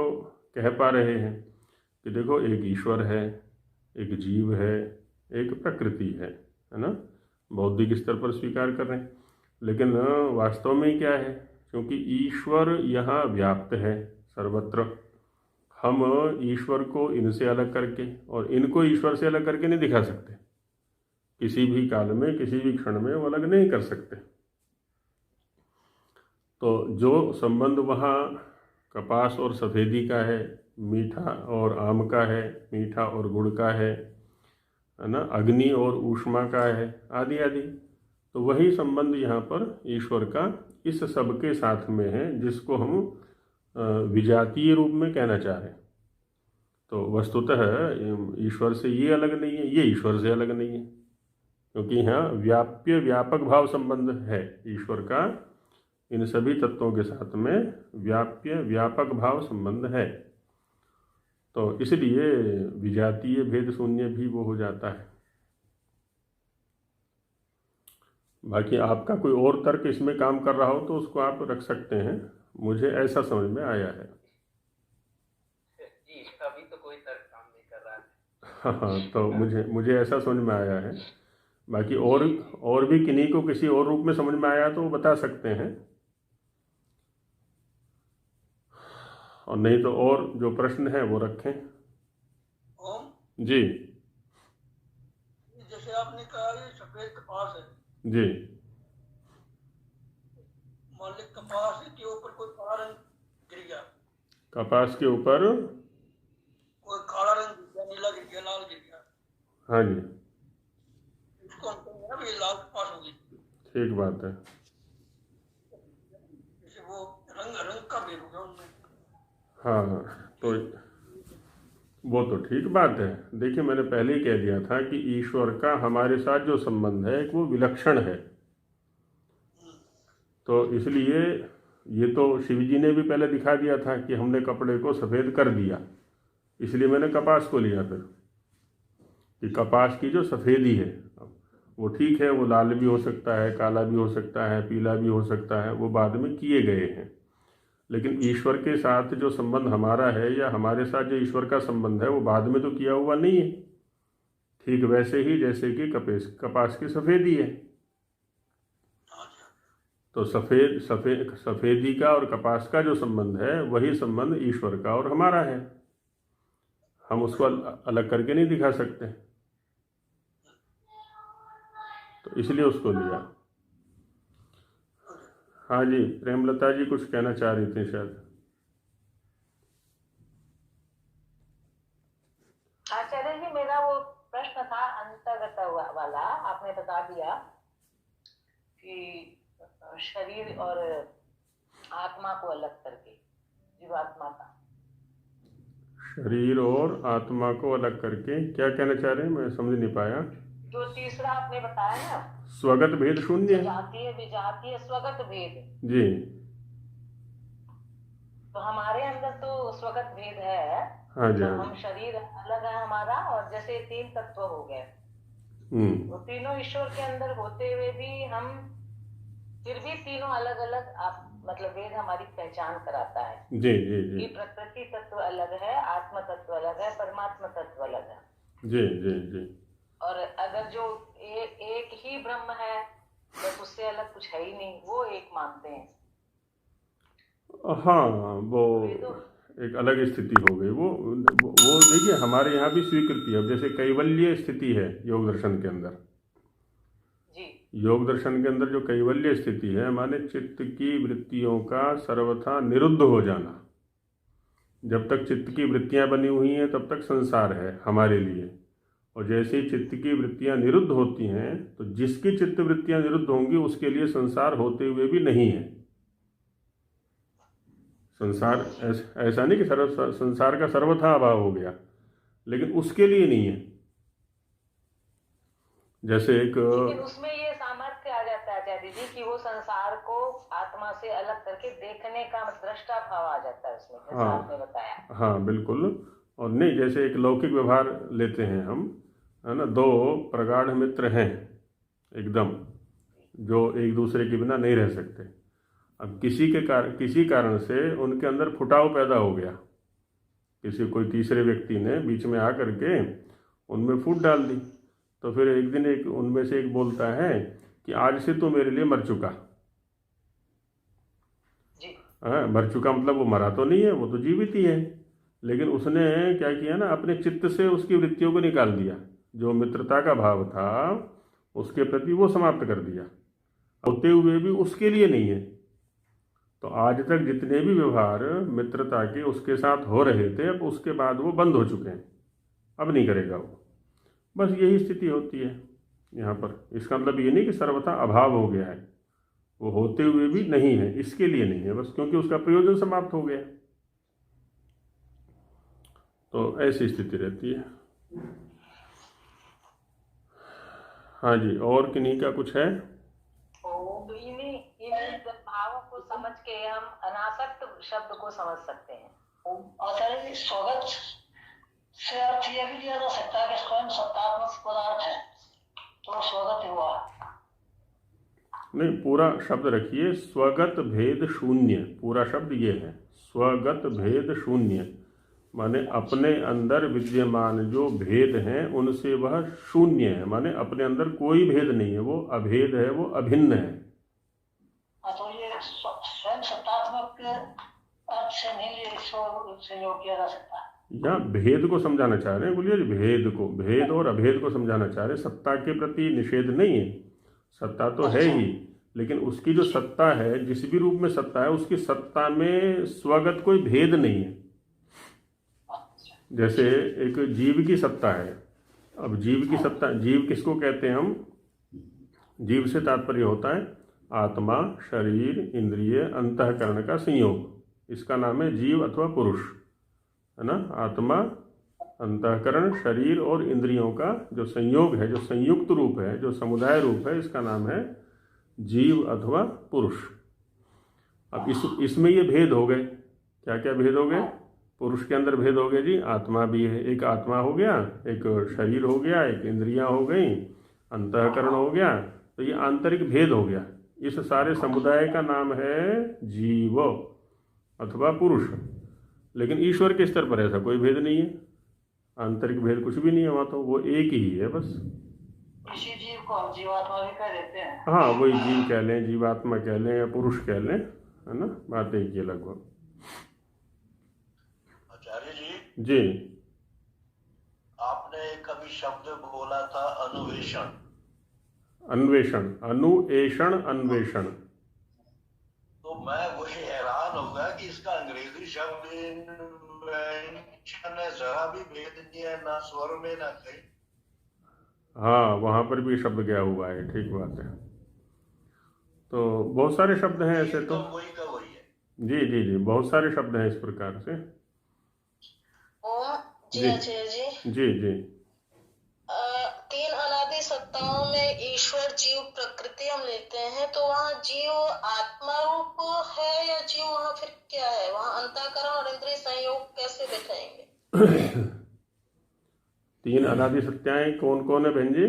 [SPEAKER 2] कह पा रहे हैं कि देखो एक ईश्वर है, एक जीव है, एक प्रकृति है ना, बौद्धिक स्तर पर स्वीकार कर रहे हैं। लेकिन वास्तव में क्या है, क्योंकि ईश्वर यहाँ व्याप्त है सर्वत्र, हम ईश्वर को इनसे अलग करके और इनको ईश्वर से अलग करके नहीं दिखा सकते। किसी भी काल में किसी भी क्षण में वो अलग नहीं कर सकते। तो जो संबंध वहाँ कपास और सफ़ेदी का है, मीठा और आम का है, मीठा और गुड़ का है ना, अग्नि और ऊष्मा का है, आदि आदि, तो वही संबंध यहाँ पर ईश्वर का इस सब के साथ में है जिसको हम विजातीय रूप में कहना चाह रहे हैं। तो वस्तुतः ईश्वर से ये अलग नहीं है, ये ईश्वर से अलग नहीं है, क्योंकि यहाँ व्याप्य व्यापक भाव संबंध है ईश्वर का, इन सभी तत्वों के साथ में व्याप्य व्यापक भाव संबंध है। तो इसलिए विजातीय भेद शून्य भी वो हो जाता है। बाकी आपका कोई और तर्क इसमें काम कर रहा हो तो उसको आप रख सकते हैं, मुझे ऐसा समझ में आया है।
[SPEAKER 5] जी, अभी तो कोई तर्क काम नहीं कर रहा है।
[SPEAKER 2] हाँ, तो मुझे ऐसा समझ में आया है। बाकी और भी किन्हीं को किसी और रूप में समझ में आया तो वो बता सकते हैं, और नहीं तो और जो प्रश्न है वो रखें।
[SPEAKER 3] ओम
[SPEAKER 2] जी
[SPEAKER 3] जैसे आपने कहा ये सफेद कपास है
[SPEAKER 2] जी।
[SPEAKER 3] मान ली कपास के ऊपर कोई काला रंग गिर गया,
[SPEAKER 2] कपास के ऊपर
[SPEAKER 3] कोई काला रंग गिर गया, नीला गिर गया, लाल गिर गया,
[SPEAKER 2] हाँ जी,
[SPEAKER 3] इसको हम कहेंगे ना ये लाल कपास होगी।
[SPEAKER 2] ठीक बात है।
[SPEAKER 3] जैसे वो रंग का भेद होगा उनमें।
[SPEAKER 2] हाँ, तो वो तो ठीक बात है। देखिए, मैंने पहले ही कह दिया था कि ईश्वर का हमारे साथ जो संबंध है वो विलक्षण है। तो इसलिए ये तो शिव जी ने भी पहले दिखा दिया था कि हमने कपड़े को सफ़ेद कर दिया, इसलिए मैंने कपास को लिया फिर, कि कपास की जो सफ़ेदी है वो ठीक है, वो लाल भी हो सकता है, काला भी हो सकता है, पीला भी हो सकता है, वो बाद में किए गए हैं। लेकिन ईश्वर के साथ जो संबंध हमारा है या हमारे साथ जो ईश्वर का संबंध है वो बाद में तो किया हुआ नहीं है, ठीक वैसे ही जैसे कि कपास की सफ़ेदी है। तो सफ़ेदी का और कपास का जो संबंध है वही संबंध ईश्वर का और हमारा है, हम उसको अलग करके नहीं दिखा सकते, तो इसलिए उसको लिया। हाँ जी, प्रेमलता जी कुछ कहना चाह रही थी शायद।
[SPEAKER 6] आचार्य जी, मेरा वो प्रश्न था अंतर्गत वाला, आपने बता दिया कि शरीर और आत्मा को अलग करके, जीवात्मा का
[SPEAKER 2] शरीर और आत्मा को अलग करके क्या कहना चाह रहे हैं, मैं समझ नहीं पाया।
[SPEAKER 6] जो तीसरा आपने बताया ना,
[SPEAKER 2] स्वगत भेद शून्य,
[SPEAKER 6] विजातीय स्वगत भेद
[SPEAKER 2] जी।
[SPEAKER 6] तो हमारे अंदर तो स्वगत भेद है।
[SPEAKER 2] हाँ जी,
[SPEAKER 6] तो
[SPEAKER 2] हाँ
[SPEAKER 6] हम शरीर अलग है हमारा, और जैसे 3 तत्व हो गए, वो तीनों ईश्वर के अंदर होते हुए भी हम फिर भी तीनों अलग अलग, मतलब वेद हमारी पहचान कराता है।
[SPEAKER 2] जी जी जी,
[SPEAKER 6] कि प्रकृति तत्व अलग है, आत्म तत्व अलग है, परमात्मा तत्व अलग है।
[SPEAKER 2] जी जी जी।
[SPEAKER 6] और अगर जो एक ही ब्रह्म है बस उससे अलग कुछ है ही नहीं, वो एक मानते हैं।
[SPEAKER 2] हाँ, वो
[SPEAKER 6] वेदों
[SPEAKER 2] एक अलग स्थिति हो गई। वो देखिए हमारे यहाँ भी स्वीकृति है। अब जैसे कैवल्य स्थिति है योग दर्शन के अंदर,
[SPEAKER 6] जी
[SPEAKER 2] योग दर्शन के अंदर जो कैवल्य स्थिति है माने चित्त की वृत्तियों का सर्वथा निरुद्ध हो जाना। जब तक चित्त की वृत्तियां बनी हुई हैं तब तक संसार है हमारे लिए, और जैसे ही चित्त की वृत्तियां निरुद्ध होती हैं तो जिसकी चित्त वृत्तियां निरुद्ध होंगी उसके लिए संसार होते हुए भी नहीं है। संसार ऐसा नहीं कि संसार का सर्वथा अभाव हो गया, लेकिन उसके लिए नहीं है। जैसे एक
[SPEAKER 6] लेकिन उसमें ये सामर्थ्य आ जाता है आचार्य जी कि वो संसार को आत्मा से अलग करके देखने का दृष्टा भाव आ जाता है उसमें, जैसा
[SPEAKER 2] हाँ
[SPEAKER 6] आपने बताया।
[SPEAKER 2] हाँ बिल्कुल। और नहीं, जैसे एक लौकिक व्यवहार लेते हैं हम, है ना, दो प्रगाढ़ मित्र हैं एकदम, जो एक दूसरे के बिना नहीं रह सकते। अब किसी कारण से उनके अंदर फुटाव पैदा हो गया, कोई तीसरे व्यक्ति ने बीच में आकर के उनमें फूट डाल दी। तो फिर एक दिन एक उनमें से एक बोलता है कि आज से तो मेरे लिए मर चुका। हाँ, मर चुका मतलब वो मरा तो नहीं है, वो तो जीवित ही है, लेकिन उसने क्या किया ना, अपने चित्त से उसकी वृत्तियों को निकाल दिया। जो मित्रता का भाव था उसके प्रति वो समाप्त कर दिया, होते हुए भी उसके लिए नहीं है। तो आज तक जितने भी व्यवहार मित्रता के उसके साथ हो रहे थे, अब उसके बाद वो बंद हो चुके हैं, अब नहीं करेगा वो। बस यही स्थिति होती है यहाँ पर। इसका मतलब ये नहीं कि सर्वथा अभाव हो गया है, वो होते हुए भी नहीं है, इसके लिए नहीं है बस, क्योंकि उसका प्रयोजन समाप्त हो गया। तो ऐसी स्थिति रहती है। हाँ जी, और किन्हीं का कुछ है?
[SPEAKER 6] तो इन्हीं भावों को समझ के हम अनासक्त शब्द को समझ सकते हैं।
[SPEAKER 3] आचार्य जी, स्वागत से अर्थ यह भी लिया जा सकता है कि स्वयं सत्तात्मक पदार्थ है, तो स्वागत हुआ।
[SPEAKER 2] नहीं, पूरा शब्द रखिए, स्वगत भेद शून्य, पूरा शब्द ये है, स्वगत भेद शून्य, माने अपने अंदर विद्यमान जो भेद हैं उनसे वह शून्य है, माने अपने अंदर कोई भेद नहीं है, वो अभेद है, वो अभिन्न है।
[SPEAKER 3] तो ये स्वयं सत्तात्मक अर्थ से नहीं संयोग किया जा सकता।
[SPEAKER 2] यहाँ भेद को समझाना चाह रहे हैं, बोलिए भेद को, भेद और अभेद को समझाना चाह रहे हैं। सत्ता के प्रति निषेध नहीं है, सत्ता तो है ही, लेकिन उसकी जो सत्ता है, जिस भी रूप में सत्ता है, उसकी सत्ता में स्वगत कोई भेद नहीं है। जैसे एक जीव की सत्ता है, अब जीव की सत्ता, जीव किसको कहते हैं हम? जीव से तात्पर्य होता है आत्मा, शरीर, इंद्रिय, अंतःकरण का संयोग, इसका नाम है जीव अथवा पुरुष, है ना। आत्मा, अंतःकरण, शरीर और इंद्रियों का जो संयोग है, जो संयुक्त रूप है, जो समुदाय रूप है, इसका नाम है जीव अथवा पुरुष। अब इसमें ये भेद हो गए। क्या क्या भेद हो गए? पुरुष के अंदर भेद हो गए जी, आत्मा भी है, एक आत्मा हो गया, एक शरीर हो गया, एक इंद्रियां हो गई, अंतःकरण हो गया, तो ये आंतरिक भेद हो गया। इस सारे समुदाय का नाम है जीव अथवा पुरुष। लेकिन ईश्वर के स्तर पर ऐसा कोई भेद नहीं है, आंतरिक भेद कुछ भी नहीं है वहाँ, तो वो एक ही है बस।
[SPEAKER 3] इसी जीव को हम जीवात्मा भी कह देते हैं।
[SPEAKER 2] हाँ, वही जीव कह लें, जीवात्मा कह लें या पुरुष कह लें, है ना, बात एक ही लगभग।
[SPEAKER 7] आचार्य जी,
[SPEAKER 2] जी,
[SPEAKER 7] आपने कभी शब्द बोला था अन्वेषण।
[SPEAKER 2] अन्वेषण, अनुएषण, अन्वेषण।
[SPEAKER 7] तो मैं वही हैरान होगा कि इसका अंग्रेजी शब्द इन्वेंशन है, जरा भी भेद नहीं है, ना स्वर में ना कहीं।
[SPEAKER 2] हाँ, वहाँ पर भी शब्द गया हुआ है, ठीक बात है। तो बहुत सारे शब्द हैं ऐसे तो
[SPEAKER 7] वही का वही है।
[SPEAKER 2] जी जी जी, बहुत सारे शब्द हैं इस प्रकार से।
[SPEAKER 8] जी आचार्य जी,
[SPEAKER 2] जी जी,
[SPEAKER 8] तीन अनादि सत्ताओं में ईश्वर जीव प्रकृति हम लेते हैं, तो वहाँ जीव आत्मा रूप है या जीव वहाँ फिर क्या है? वहाँ अंतःकरण और इंद्रिय संयोग कैसे दिखाएंगे?
[SPEAKER 2] तीन अनादि सत्ताएं कौन कौन है बहन जी?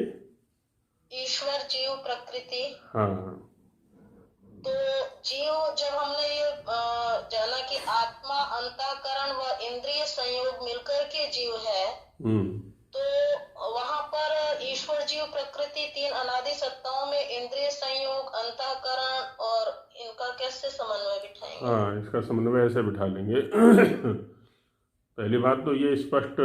[SPEAKER 8] ईश्वर, जीव, प्रकृति।
[SPEAKER 2] हाँ,
[SPEAKER 8] तो जीव, जब हमने ये जाना कि आत्मा, अंतःकरण व इंद्रिय संयोग मिलकर के जीव है, तो वहां पर ईश्वर, जीव, प्रकृति तीन अनादि सत्ताओं में इंद्रिय संयोग कैसे समन्वय बिठाएंगे?
[SPEAKER 2] हाँ, इसका समन्वय ऐसे बिठा लेंगे। पहली बात तो ये स्पष्ट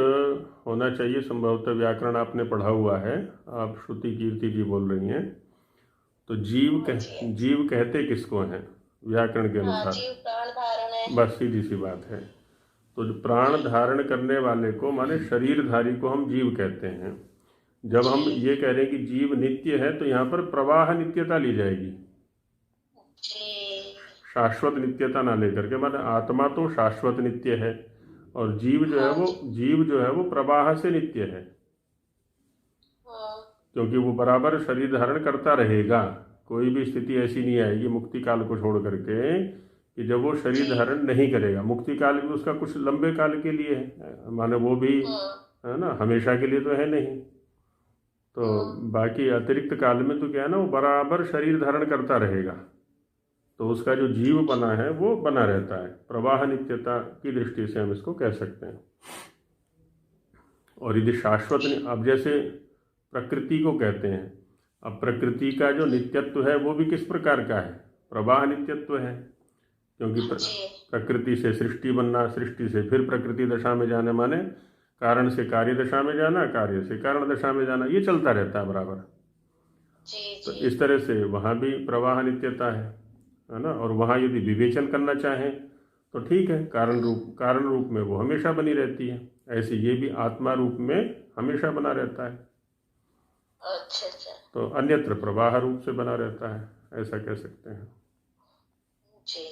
[SPEAKER 2] होना चाहिए, संभवतः व्याकरण आपने पढ़ा हुआ है, आप श्रुति कीर्ति जी बोल रही हैं, तो जीव कहते किसको हैं व्याकरण के
[SPEAKER 8] हाँ,
[SPEAKER 2] अनुसार?
[SPEAKER 8] जीव प्राण धारण है।
[SPEAKER 2] बस सीधी सी बात है। तो जो प्राण धारण करने वाले को माने शरीरधारी को हम जीव कहते हैं। जब हम ये कह रहे हैं कि जीव नित्य है तो यहाँ पर प्रवाह नित्यता ली जाएगी,
[SPEAKER 8] जी
[SPEAKER 2] शाश्वत नित्यता ना लेकर के। माने आत्मा तो शाश्वत नित्य है और जीव जो है वो प्रवाह से नित्य है,
[SPEAKER 8] हाँ,
[SPEAKER 2] क्योंकि वो बराबर शरीर धारण करता रहेगा। कोई भी स्थिति ऐसी नहीं आएगी मुक्ति काल को छोड़ करके कि जब वो शरीर धारण नहीं करेगा। मुक्ति काल भी उसका कुछ लंबे काल के लिए है, माने वो भी है ना, हमेशा के लिए तो है नहीं। तो बाकी अतिरिक्त काल में तो क्या है ना, वो बराबर शरीर धारण करता रहेगा, तो उसका जो जीव बना है वो बना रहता है। प्रवाह नित्यता की दृष्टि से हम इसको कह सकते हैं। और यदि शाश्वत, अब जैसे प्रकृति को कहते हैं, अब प्रकृति का जो नित्यत्व है वो भी किस प्रकार का है? प्रवाह नित्यत्व है, क्योंकि प्रकृति से सृष्टि बनना, सृष्टि से फिर प्रकृति दशा में जाने, माने कारण से कार्य दशा में जाना, कार्य से कारण दशा में जाना, ये चलता रहता है बराबर। तो इस तरह से वहाँ भी प्रवाह नित्यता है ना। और वहाँ यदि विवेचन करना चाहें तो ठीक है, कारण रूप में वो हमेशा बनी रहती है, ऐसे ये भी आत्मा रूप में हमेशा बना रहता है।
[SPEAKER 8] अच्छा।
[SPEAKER 2] तो अन्यत्र प्रवाह रूप से बना रहता है, ऐसा कह सकते हैं।
[SPEAKER 8] जी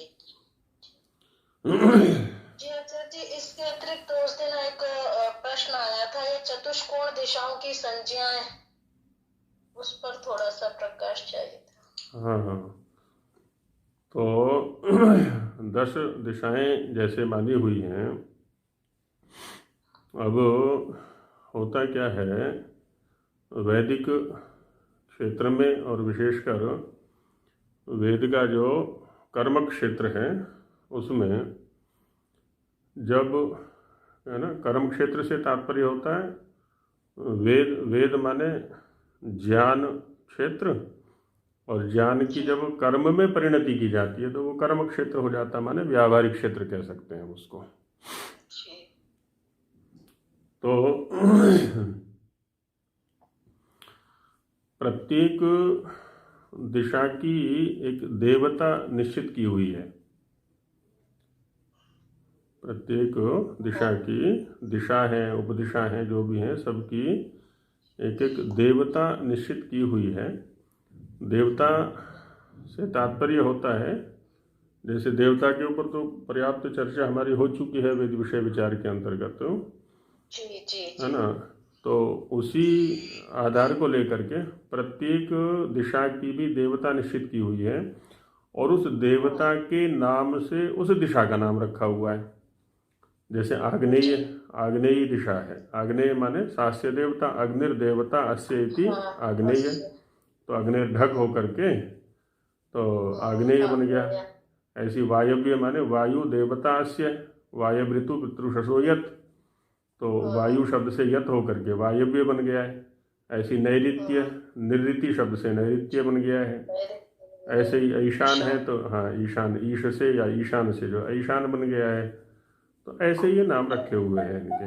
[SPEAKER 8] अच्छा जी, इसके अतिरिक्त उस दिन एक प्रश्न आया था, ये चतुष्कोण दिशाओं की संज्ञाएं, उस पर थोड़ा सा प्रकाश चाहिए था।
[SPEAKER 2] हाँ, तो 10 दिशाएं जैसे मानी हुई हैं। अब होता क्या है, वैदिक क्षेत्र में और विशेषकर वेद का जो कर्म क्षेत्र है उसमें, जब है ना, कर्म क्षेत्र से तात्पर्य होता है वेद माने ज्ञान क्षेत्र, और ज्ञान की जब कर्म में परिणति की जाती है तो वो कर्म क्षेत्र हो जाता है, माने व्यावहारिक क्षेत्र कह सकते हैं उसको। तो प्रत्येक दिशा की एक देवता निश्चित की हुई है। प्रत्येक दिशा की दिशा है, उपदिशा है, जो भी हैं सबकी एक एक देवता निश्चित की हुई है। देवता से तात्पर्य होता है, जैसे देवता के ऊपर तो पर्याप्त चर्चा हमारी हो चुकी है वेद विषय विचार के अंतर्गत, है ना। तो उसी आधार को लेकर के प्रत्येक दिशा की भी देवता निश्चित की हुई है, और उस देवता के नाम से उस दिशा का नाम रखा हुआ है। जैसे आग्नेयी दिशा है, आग्नेय माने शास्य देवता, अग्निर्देवता अस्य इति आग्नेय, तो अग्नि ढक होकर के तो आग्नेय बन गया। ऐसी वायव्य माने वायु देवता अस्य, वायव ऋतु पितृशसो यत, तो वायु शब्द से यत होकर के वायव्य बन गया है। ऐसी नैऋत्य, निरृति शब्द से नैऋत्य बन गया है। ऐसे ही ईशान है तो हाँ ईशान, ईश से या ईशान से जो ईशान बन गया है। तो ऐसे ये नाम रखे हुए हैं इनके।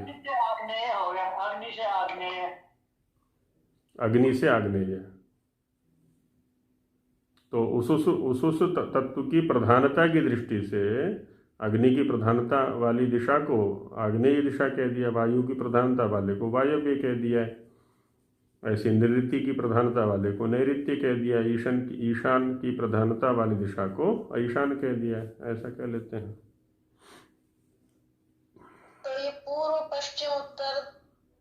[SPEAKER 2] अग्नि से आग्नेय, तो उस तत्व की प्रधानता की दृष्टि से अग्नि की प्रधानता वाली दिशा को आग्नेय दिशा कह दिया, वायु की प्रधानता वाले को वायव्य कह दिया है। ऐसे नैऋत्य की प्रधानता वाले को नैऋत्य कह दिया, ईशान की प्रधानता वाली दिशा को ईशान कह दिया, ऐसा कह लेते हैं।
[SPEAKER 8] तो ये पूर्व पश्चिम उत्तर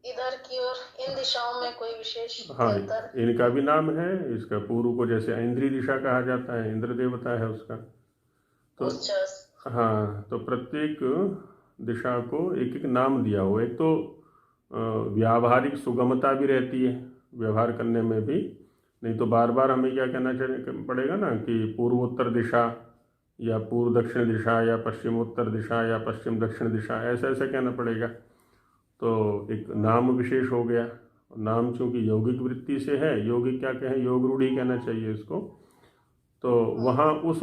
[SPEAKER 8] इधर की ओर इन दिशाओं में कोई विशेष
[SPEAKER 2] हाँ,
[SPEAKER 8] अंतर?
[SPEAKER 2] इनका भी नाम है। इसका पूर्व को जैसे इंद्री दिशा कहा जाता है, इंद्र देवता है उसका। तो हाँ, तो प्रत्येक दिशा को एक एक नाम दिया हुआ। एक तो व्यावहारिक सुगमता भी रहती है व्यवहार करने में भी, नहीं तो बार बार हमें क्या कहना पड़ेगा ना कि पूर्वोत्तर दिशा या पूर्व दक्षिण दिशा या पश्चिम उत्तर दिशा या पश्चिम दक्षिण दिशा, ऐसा ऐसा कहना पड़ेगा। तो एक नाम विशेष हो गया। नाम चूंकि यौगिक वृत्ति से है, यौगिक क्या कहें, योग रूढ़ी कहना चाहिए इसको। तो वहाँ उस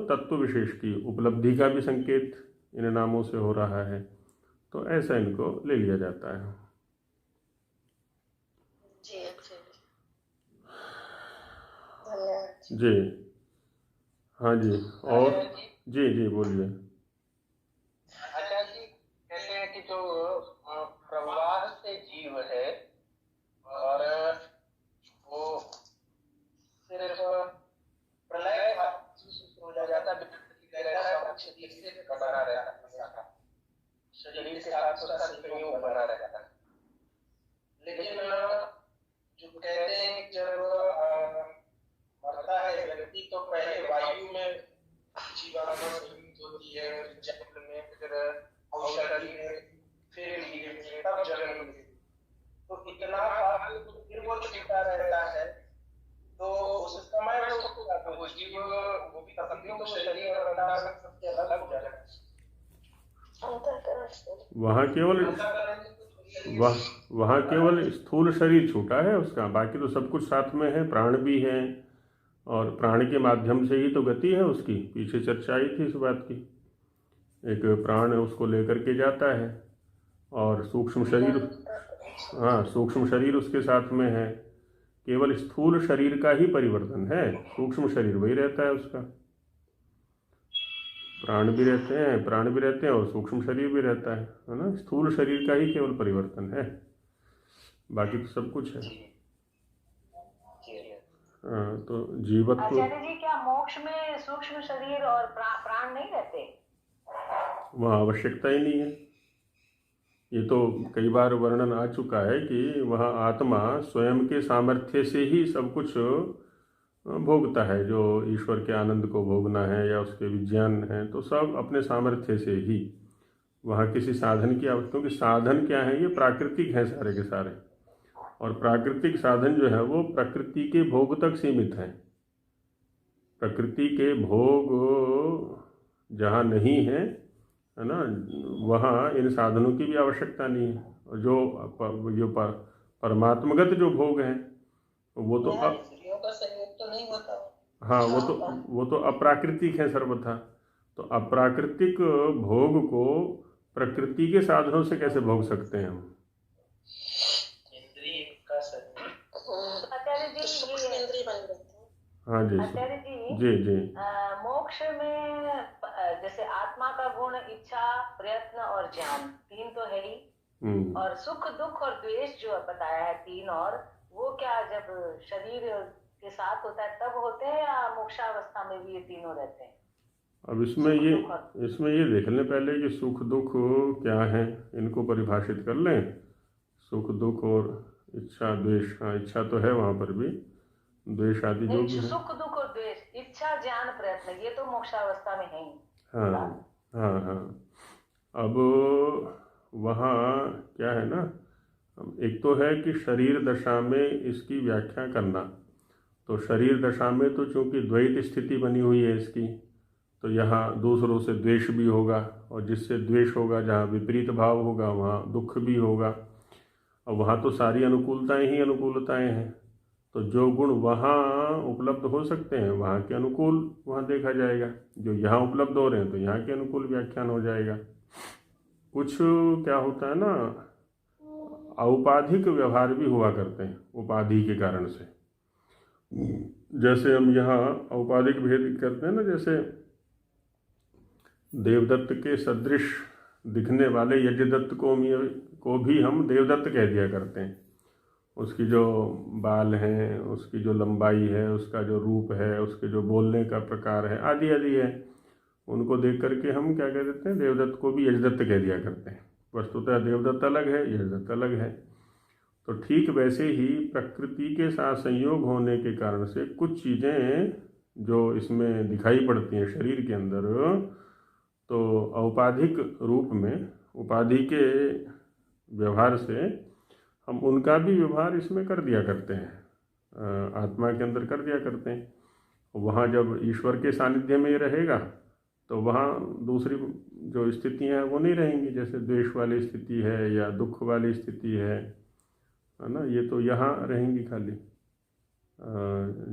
[SPEAKER 2] तत्व विशेष की उपलब्धि का भी संकेत इन नामों से हो रहा है। तो ऐसा इनको ले लिया जाता है।
[SPEAKER 8] जी अच्छा जी, धन्यवाद।
[SPEAKER 2] जी हाँ जी। और
[SPEAKER 5] आचार्य जी,
[SPEAKER 2] जी जी बोलिए।
[SPEAKER 5] आचार्य जी कहते हैं कि जो प्रवाह से जीव है और वो सिर्फ प्रलय हो जाता है, से बना रहता है, शरीर के साथ उसका संयोग बना रहता है। लेकिन जो कहते हैं कि जब मरता है व्यक्ति तो पहले वायु में जीवात्मा संयुक्त होती है, जल में, फिर औषधि में, फिर नीर में, तब जल में। तो इतना काल तो फिर वो चलता रहता है। तो उस समय में उसको वो जीव वो भी तभी तो शरीर और अंतःकरण सबसे अलग हो जाता है।
[SPEAKER 2] वहाँ केवल स्थूल शरीर छूटा है उसका, बाकी तो सब कुछ साथ में है। प्राण भी है और प्राण के माध्यम से ही तो गति है उसकी। पीछे चर्चा आई थी इस बात की। एक प्राण उसको लेकर के जाता है और सूक्ष्म शरीर, हाँ सूक्ष्म शरीर उसके साथ में है। केवल स्थूल शरीर का ही परिवर्तन है, सूक्ष्म शरीर वही रहता है उसका। प्राण भी रहते हैं और सूक्ष्म शरीर भी रहता है ना। स्थूल शरीर का ही केवल परिवर्तन है, बाकी तो सब कुछ है। हाँ, तो जीवत्व।
[SPEAKER 6] आचार्य जी क्या मोक्ष में सूक्ष्म शरीर और प्राण नहीं रहते?
[SPEAKER 2] वहाँ आवश्यकता ही नहीं है। ये तो कई बार वर्णन आ चुका है कि वहाँ आत्मा स्वयं के सामर्थ्य से ही सब कुछ भोगता है। जो ईश्वर के आनंद को भोगना है या उसके विज्ञान है, तो सब अपने सामर्थ्य से ही। वहाँ किसी साधन की आवश्यकता, क्योंकि साधन क्या है, ये प्राकृतिक है सारे के सारे। और प्राकृतिक साधन जो है वो प्रकृति के भोग तक सीमित है। प्रकृति के भोग जहाँ नहीं है ना, वहाँ इन साधनों की भी आवश्यकता नहीं है। और जो परमात्मगत जो भोग हैं वो तो
[SPEAKER 8] तो नहीं होता।
[SPEAKER 2] हाँ, वो तो अप्राकृतिक है सर्वथा। तो अप्राकृतिक भोग को प्रकृति के साधनों से कैसे भोग सकते हैं हम?
[SPEAKER 6] आचार्य जी
[SPEAKER 2] हाँ जी
[SPEAKER 6] आचार्य
[SPEAKER 2] जी
[SPEAKER 6] मोक्ष में जैसे आत्मा का गुण इच्छा, प्रयत्न और ज्ञान, तीन तो है ही। और सुख दुख और द्वेष जो बताया है तीन, और वो क्या जब शरीर के साथ होता है तब होते हैं या मोक्षावस्था में भी ये तीनों रहते हैं?
[SPEAKER 2] अब इसमें ये देख लें पहले कि सुख दुख क्या है, इनको परिभाषित कर लें। सुख दुख और इच्छा द्वेष। हाँ, इच्छा तो है वहाँ पर भी, द्वेष आदि जो भी है।
[SPEAKER 6] सुख दुख और द्वेष, इच्छा ज्ञान प्रयत्न, ये तो मोक्षावस्था में है ही।
[SPEAKER 2] हाँ। अब वहाँ क्या है ना, एक तो है कि शरीर दशा में इसकी व्याख्या करना। तो शरीर दशा में तो चूंकि द्वैत स्थिति बनी हुई है इसकी, तो यहाँ दूसरों से द्वेष भी होगा, और जिससे द्वेष होगा, जहाँ विपरीत भाव होगा वहाँ दुख भी होगा। और वहाँ तो सारी अनुकूलताएं ही अनुकूलताएं हैं। तो जो गुण वहाँ उपलब्ध हो सकते हैं वहाँ के अनुकूल वहाँ देखा जाएगा, जो यहाँ उपलब्ध हो रहे हैं तो यहाँ के अनुकूल व्याख्यान हो जाएगा। कुछ क्या होता है ना, औपाधिक व्यवहार भी हुआ करते हैं उपाधि के कारण से। जैसे हम यहाँ औपाधिक भेद करते हैं ना, जैसे देवदत्त के सदृश दिखने वाले यज्ञदत्त को भी हम देवदत्त कह दिया करते हैं। उसकी जो बाल हैं, उसकी जो लंबाई है, उसका जो रूप है, उसके जो बोलने का प्रकार है, आदि आदि है, उनको देख करके हम क्या कह देते हैं, देवदत्त को भी यजदत्त कह दिया करते हैं। वस्तुतः देवदत्त अलग है, यजदत्त अलग है। तो ठीक वैसे ही प्रकृति के साथ संयोग होने के कारण से कुछ चीज़ें जो इसमें दिखाई पड़ती हैं शरीर के अंदर, तो औपाधिक रूप में उपाधि के व्यवहार से हम उनका भी व्यवहार इसमें कर दिया करते हैं, आत्मा के अंदर कर दिया करते हैं। वहाँ जब ईश्वर के सानिध्य में रहेगा तो वहाँ दूसरी जो स्थितियाँ हैं वो नहीं रहेंगी, जैसे द्वेष वाली स्थिति है या दुख वाली स्थिति है ना, ये तो यहाँ रहेंगी खाली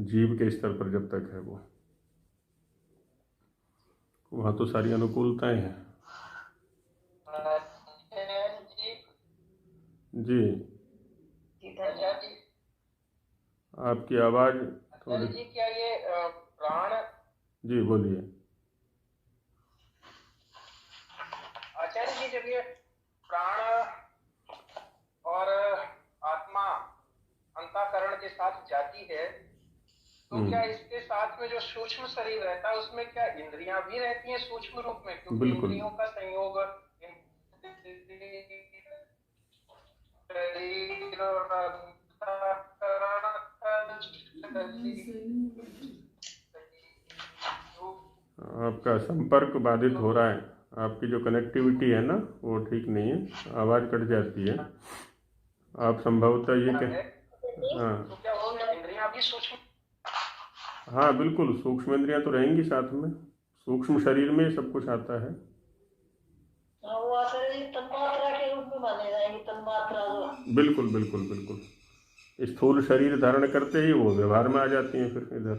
[SPEAKER 2] जीव के स्तर पर जब तक है वो। वहाँ तो सारी अनुकूलताएं हैं। जी
[SPEAKER 5] अच्छा जी,
[SPEAKER 2] आपकी आवाज़ थोड़ी।
[SPEAKER 5] जी क्या ये प्राण,
[SPEAKER 2] जी बोलिए।
[SPEAKER 5] आचार्य जी जब ये प्राण और आत्मा अंतःकरण के साथ जाती है तो क्या इसके साथ में जो सूक्ष्म शरीर रहता है उसमें क्या इंद्रियां भी रहती हैं सूक्ष्म रूप में? क्योंकि
[SPEAKER 2] बिल्कुल।
[SPEAKER 5] इंद्रियों का संयोग शरीर और अंतःकरण
[SPEAKER 2] आपका संपर्क बाधित हो रहा है, आपकी जो कनेक्टिविटी है ना वो ठीक नहीं है, आवाज़ कट जाती है। आप संभवतः ये हाँ
[SPEAKER 5] तो क्या उसमें इंद्रियां भी सूक्ष्म?
[SPEAKER 2] हाँ बिल्कुल, सूक्ष्म इंद्रियां तो रहेंगी साथ में, सूक्ष्म शरीर में सब कुछ आता है।
[SPEAKER 3] वो आचार्य जी तन्मात्रा के रूप में माने जाएंगे, तन्मात्रा जो
[SPEAKER 2] बिल्कुल बिल्कुल बिल्कुल, स्थूल शरीर धारण करते ही वो व्यवहार में आ जाती हैं फिर इधर,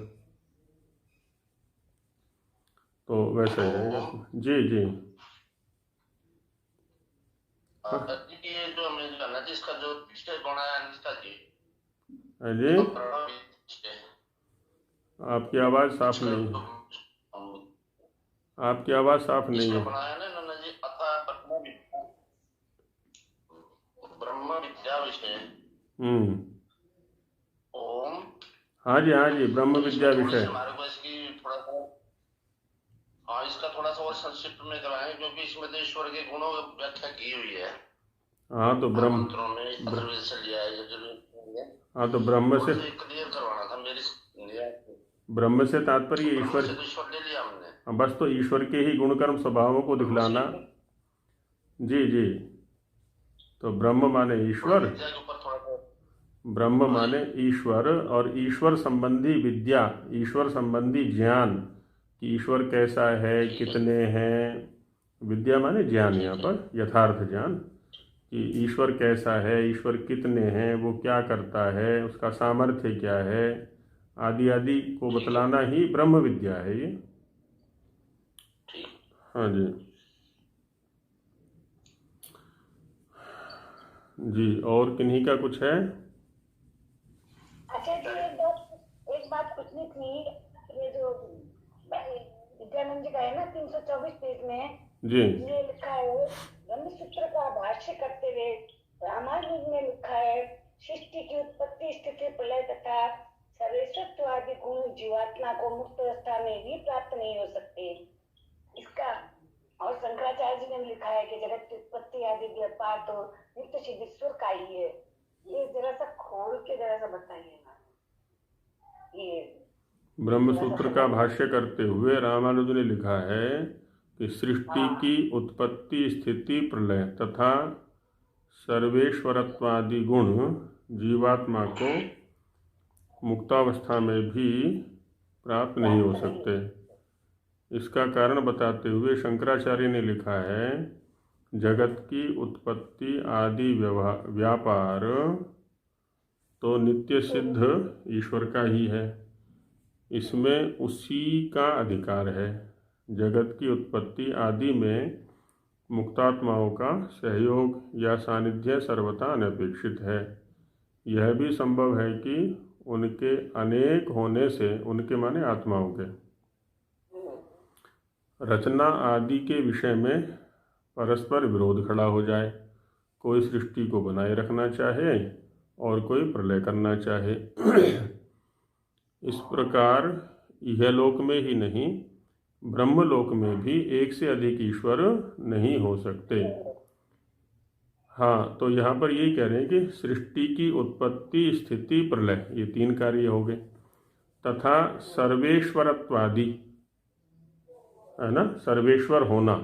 [SPEAKER 2] तो वैसा ही रहेगा। जी जी
[SPEAKER 7] ये जो हमें जाना जी, इसका जो विषय बनाया निष्ठा जी,
[SPEAKER 2] जी आपकी आवाज़ साफ नहीं है, आपकी आवाज़ साफ नहीं है।
[SPEAKER 7] बनाया ना इन्होंने जी, अथा ब्रह्म विद्या विषय। ओम।
[SPEAKER 2] हाँ जी ब्रह्म विद्या विषय।
[SPEAKER 7] हमारे को इसकी थोड़ा सा इसका थोड़ा सा और संक्षिप्त में कराएं, क्योंकि इसमें तो ईश्वर के गुणों की व्याख्या की हुई है।
[SPEAKER 2] हाँ तो ब्रह्म, हाँ तो ब्रह्म से
[SPEAKER 7] क्लियर करवाना था मेरी।
[SPEAKER 2] ब्रह्म से तात्पर्य ईश्वर,
[SPEAKER 7] ले लिया हमने,
[SPEAKER 2] बस तो ईश्वर के ही गुणकर्म स्वभावों को दिखलाना। जी जी, तो ब्रह्म माने ईश्वर, ब्रह्म माने ईश्वर, और ईश्वर संबंधी विद्या, ईश्वर संबंधी ज्ञान कि ईश्वर कैसा है, कितने हैं। विद्या माने ज्ञान, यहाँ पर यथार्थ ज्ञान कि ईश्वर कैसा है, ईश्वर कितने हैं, वो क्या करता है, उसका सामर्थ्य क्या है, आदि आदि को बतलाना ही ब्रह्म विद्या है ये। हाँ जी जी, और किन्हीं का कुछ है?
[SPEAKER 6] अच्छा जी, एक बात पूछनी थी। ये जो विद्यानंद जी का है ना 324 पेज में
[SPEAKER 2] जी,
[SPEAKER 6] ये लिखा है, ब्रह्मसूत्र का भाष्य करते हुए रामानुज ने लिखा है, सृष्टि की उत्पत्ति, स्थिति, प्रलय तथा सर्वेश्वरत्व आदि गुण जीवात्मा को मुक्त अवस्था में भी प्राप्त नहीं हो सकते। इसका और शंकराचार्य जी ने लिखा है कि जगत की उत्पत्ति आदि व्यापार तो नित्य सिद्धेश्वर का ही है। ये जरा सा खोल के जरा सा बताइएगा। ये
[SPEAKER 2] ब्रह्मसूत्र का भाष्य करते हुए रामानुज ने लिखा है कि सृष्टि की उत्पत्ति, स्थिति, प्रलय तथा सर्वेश्वरत्वादि गुण जीवात्मा को मुक्तावस्था में भी प्राप्त नहीं हो सकते। इसका कारण बताते हुए शंकराचार्य ने लिखा है, जगत की उत्पत्ति आदि व्यापार तो नित्य सिद्ध ईश्वर का ही है, इसमें उसी का अधिकार है। जगत की उत्पत्ति आदि में मुक्तात्माओं का सहयोग या सानिध्य सर्वथा अनपेक्षित है। यह भी संभव है कि उनके अनेक होने से, उनके माने आत्माओं के, रचना आदि के विषय में परस्पर विरोध खड़ा हो जाए। कोई सृष्टि को बनाए रखना चाहे और कोई प्रलय करना चाहे। इस प्रकार इहलोक में ही नहीं, ब्रह्मलोक में भी एक से अधिक ईश्वर नहीं हो सकते। हाँ, तो यहाँ पर यही कह रहे हैं कि सृष्टि की उत्पत्ति, स्थिति, प्रलय, ये तीन कार्य हो गए, तथा सर्वेश्वरत्वादि, है ना, सर्वेश्वर होना,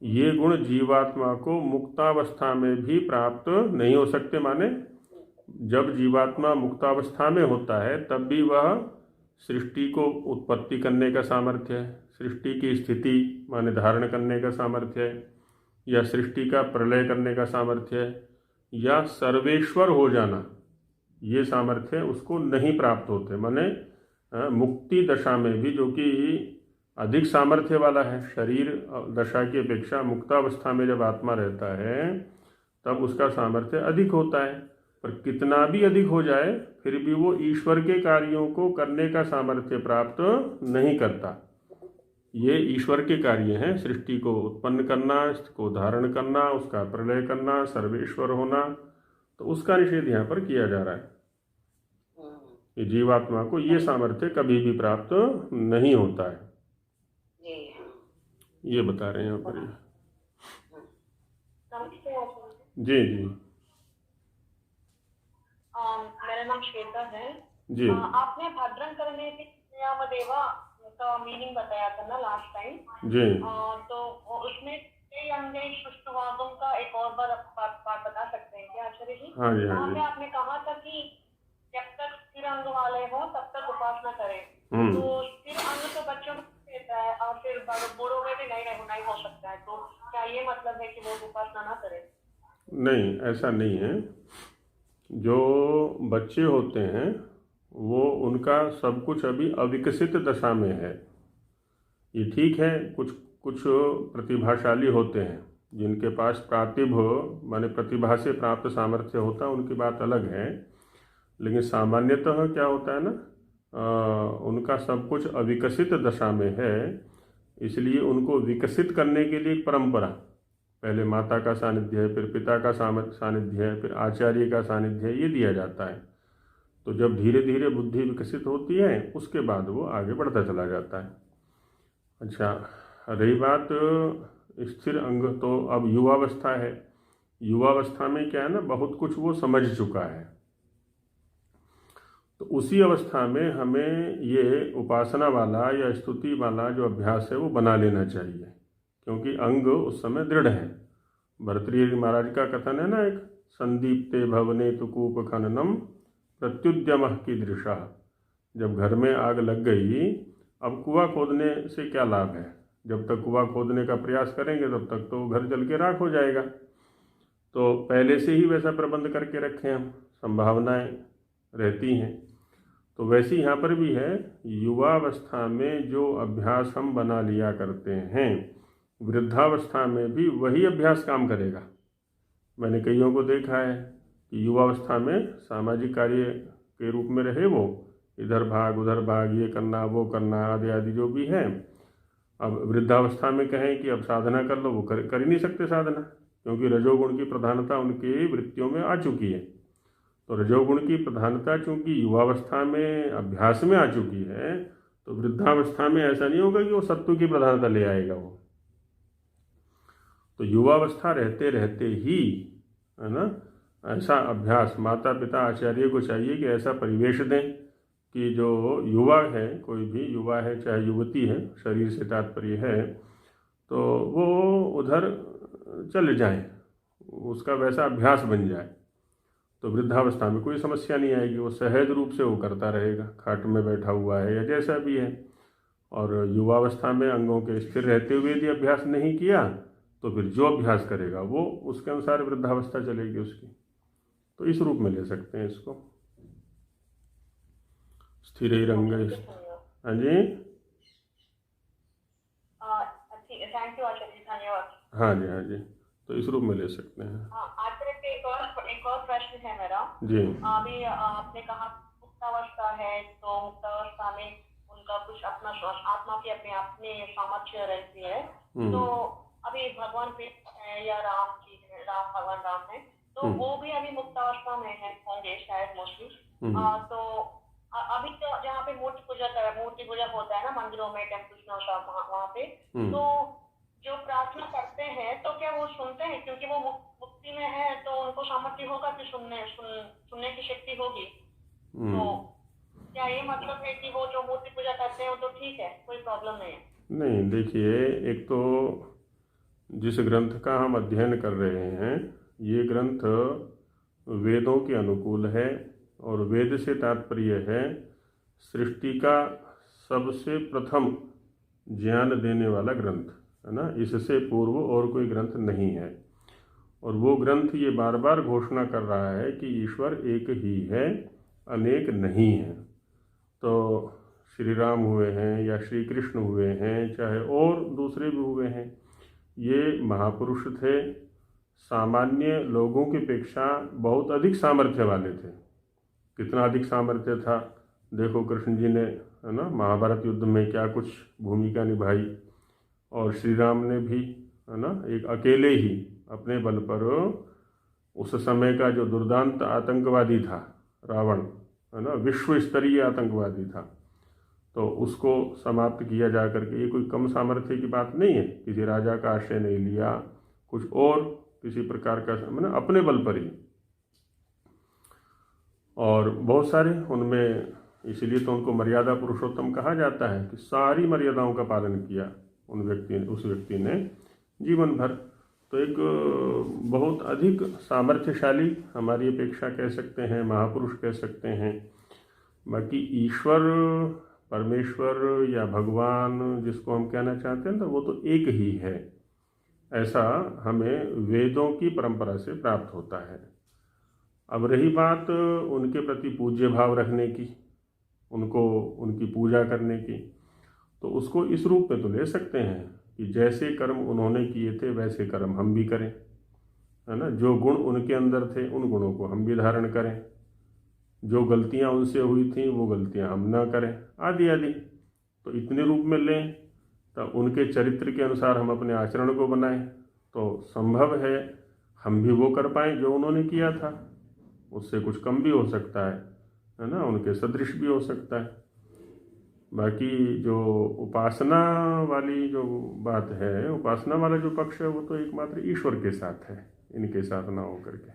[SPEAKER 2] ये गुण जीवात्मा को मुक्तावस्था में भी प्राप्त नहीं हो सकते। माने जब जीवात्मा मुक्तावस्था में होता है तब भी वह सृष्टि को उत्पत्ति करने का सामर्थ्य है, सृष्टि की स्थिति माने धारण करने का सामर्थ्य है, या सृष्टि का प्रलय करने का सामर्थ्य है, या सर्वेश्वर हो जाना, ये सामर्थ्य उसको नहीं प्राप्त होते। माने मुक्ति दशा में भी, जो कि अधिक सामर्थ्य वाला है। शरीर दशा की अपेक्षा मुक्तावस्था में जब आत्मा रहता है तब उसका सामर्थ्य अधिक होता है, पर कितना भी अधिक हो जाए फिर भी वो ईश्वर के कार्यों को करने का सामर्थ्य प्राप्त नहीं करता। ये ईश्वर के कार्य हैं, सृष्टि को उत्पन्न करना, इसको धारण करना, उसका प्रलय करना, सर्वेश्वर होना, तो उसका निषेध यहाँ पर किया जा रहा है कि जीवात्मा को ये सामर्थ्य कभी भी प्राप्त नहीं होता है, ये बता रहे हैं यहाँ पर। जी जी
[SPEAKER 9] मेरा नाम श्वेता है
[SPEAKER 2] जी।
[SPEAKER 9] आपने भद्रं करने की देवा का मीनिंग बताया था ना लास्ट टाइम
[SPEAKER 2] जी।
[SPEAKER 9] तो उसमें कई अंगे सुष्टुवादों का एक और बात बता सकते हैं क्या आचार्य जी?
[SPEAKER 2] हाँ जी, हाँ जी।
[SPEAKER 9] आपने कहा था कि जब तक स्थिर अंग वाले हो तब तक उपासना करें, तो स्थिर अंग तो बच्चों को देता है और फिर बूढ़ों में भी नहीं हो सकता है, तो क्या ये मतलब है कि वो उपासना ना करें?
[SPEAKER 2] नहीं, ऐसा नहीं है। जो बच्चे होते हैं वो उनका सब कुछ अभी अविकसित दशा में है, ये ठीक है। कुछ प्रतिभाशाली होते हैं जिनके पास माने प्रतिभा से प्राप्त सामर्थ्य होता है, उनकी बात अलग है। लेकिन सामान्यतः क्या होता है ना, उनका सब कुछ अविकसित दशा में है, इसलिए उनको विकसित करने के लिए एक परंपरा, पहले माता का सानिध्य है, फिर पिता का सानिध्य है, फिर आचार्य का सानिध्य है, ये दिया जाता है। तो जब धीरे धीरे बुद्धि विकसित होती है उसके बाद वो आगे बढ़ता चला जाता है। अच्छा, रही बात स्थिर अंग, तो अब युवावस्था है। युवावस्था में क्या है ना, बहुत कुछ वो समझ चुका है, तो उसी अवस्था में हमें ये उपासना वाला या स्तुति वाला जो अभ्यास है वो बना लेना चाहिए, क्योंकि अंग उस समय दृढ़ है। भर्तृहरि महाराज का कथन है ना, एक संदीप्ते भवने तु कूप खननम प्रत्युद्यम कीदृशा। जब घर में आग लग गई, अब कुआं खोदने से क्या लाभ है? जब तक कुआं खोदने का प्रयास करेंगे तब तक तो घर जल के राख हो जाएगा। तो पहले से ही वैसा प्रबंध करके रखें हम, संभावनाएं रहती हैं। तो वैसे यहाँ पर भी है, युवावस्था में जो अभ्यास हम बना लिया करते हैं, वृद्धावस्था में भी वही अभ्यास काम करेगा। मैंने कईयों को देखा है कि युवावस्था में सामाजिक कार्य के रूप में रहे, वो इधर भाग उधर भाग, ये करना वो करना आदि आदि जो भी है। अब वृद्धावस्था में कहें कि अब साधना कर लो, वो कर ही नहीं सकते साधना, क्योंकि रजोगुण की प्रधानता उनकी वृत्तियों में आ चुकी है। तो रजोगुण की प्रधानता चूंकि युवावस्था में अभ्यास में आ चुकी है, तो वृद्धावस्था में ऐसा नहीं होगा कि वो सत्व की प्रधानता ले आएगा वो। तो युवावस्था रहते रहते ही, है ना, ऐसा अभ्यास माता पिता आचार्य को चाहिए कि ऐसा परिवेश दें कि जो युवा है, कोई भी युवा है चाहे युवती है, शरीर से तात्पर्य है, तो वो उधर चले जाए, उसका वैसा अभ्यास बन जाए। तो वृद्धावस्था में कोई समस्या नहीं आएगी, वो सहज रूप से वो करता रहेगा, खाट में बैठा हुआ है या जैसा भी है। और युवावस्था में अंगों के स्थिर रहते हुए यदि अभ्यास नहीं किया तो फिर जो अभ्यास करेगा वो उसके अनुसार वृद्धावस्था चलेगी उसकी। तो इस रूप में ले सकते हैं इसको, स्थिर ही रंग। हाँ जी,
[SPEAKER 9] थैंक यू आचार्य जी, धन्यवाद।
[SPEAKER 2] हाँ जी, हाँ जी, तो इस रूप में ले सकते हैं।
[SPEAKER 9] आचार्य पे एक और प्रश्न है मेरा
[SPEAKER 2] जी।
[SPEAKER 9] अभी आपने कहा मुक्तावस्था है, तो मुक्तावस्था में उनका कुछ अपना आत्मा की अपनी सामर्थ्य रहती है। तो अभी भगवान कृष्ण या भगवान राम है, तो वो भी अभी मुक्तावस्था में होंगे शायद मोस्टली। तो अभी तो जहाँ पे मूर्ति पूजा होता है ना मंदिरों में, टेम्पल्स में, वहाँ पे तो जो प्रार्थना करते हैं तो क्या वो सुनते हैं? क्योंकि वो मुक्ति में है तो उनको सामर्थ्य होगा कि सुनने की शक्ति होगी। तो क्या ये मतलब है कि वो जो मूर्ति पूजा करते हैं वो तो ठीक है, कोई प्रॉब्लम नहीं है?
[SPEAKER 2] नहीं, देखिए, एक तो जिस ग्रंथ का हम अध्ययन कर रहे हैं ये ग्रंथ वेदों के अनुकूल है, और वेद से तात्पर्य है सृष्टि का सबसे प्रथम ज्ञान देने वाला ग्रंथ, है ना। इससे पूर्व और कोई ग्रंथ नहीं है। और वो ग्रंथ ये बार बार घोषणा कर रहा है कि ईश्वर एक ही है, अनेक नहीं है। तो श्री राम हुए हैं या श्री कृष्ण हुए हैं, चाहे और दूसरे भी हुए हैं, ये महापुरुष थे, सामान्य लोगों की अपेक्षा बहुत अधिक सामर्थ्य वाले थे। कितना अधिक सामर्थ्य था, देखो कृष्ण जी ने, है ना, महाभारत युद्ध में क्या कुछ भूमिका निभाई, और श्री राम ने भी, है ना, एक अकेले ही अपने बल पर उस समय का जो दुर्दांत आतंकवादी था रावण, है ना, विश्व स्तरीय आतंकवादी था, तो उसको समाप्त किया जा करके। ये कोई कम सामर्थ्य की बात नहीं है, किसी राजा का आश्रय नहीं लिया, कुछ और किसी प्रकार का, मतलब अपने बल पर ही। और बहुत सारे उनमें, इसीलिए तो उनको मर्यादा पुरुषोत्तम कहा जाता है कि सारी मर्यादाओं का पालन किया उस व्यक्ति ने जीवन भर। तो एक बहुत अधिक सामर्थ्यशाली हमारी अपेक्षा कह सकते हैं, महापुरुष कह सकते हैं। बाकी ईश्वर, परमेश्वर या भगवान जिसको हम कहना चाहते हैं, तो वो तो एक ही है, ऐसा हमें वेदों की परंपरा से प्राप्त होता है। अब रही बात उनके प्रति पूज्य भाव रखने की, उनको उनकी पूजा करने की, तो उसको इस रूप में तो ले सकते हैं कि जैसे कर्म उन्होंने किए थे वैसे कर्म हम भी करें, है ना। जो गुण उनके अंदर थे उन गुणों को हम भी धारण करें, जो गलतियां उनसे हुई थी वो गलतियां हम ना करें, आदि आदि। तो इतने रूप में लें, तो उनके चरित्र के अनुसार हम अपने आचरण को बनाएं, तो संभव है हम भी वो कर पाएँ जो उन्होंने किया था। उससे कुछ कम भी हो सकता है ना, उनके सदृश भी हो सकता है। बाकी जो उपासना वाली जो बात है, उपासना वाला जो पक्ष है, वो तो एकमात्र ईश्वर के साथ है, इनके साथ ना हो करके।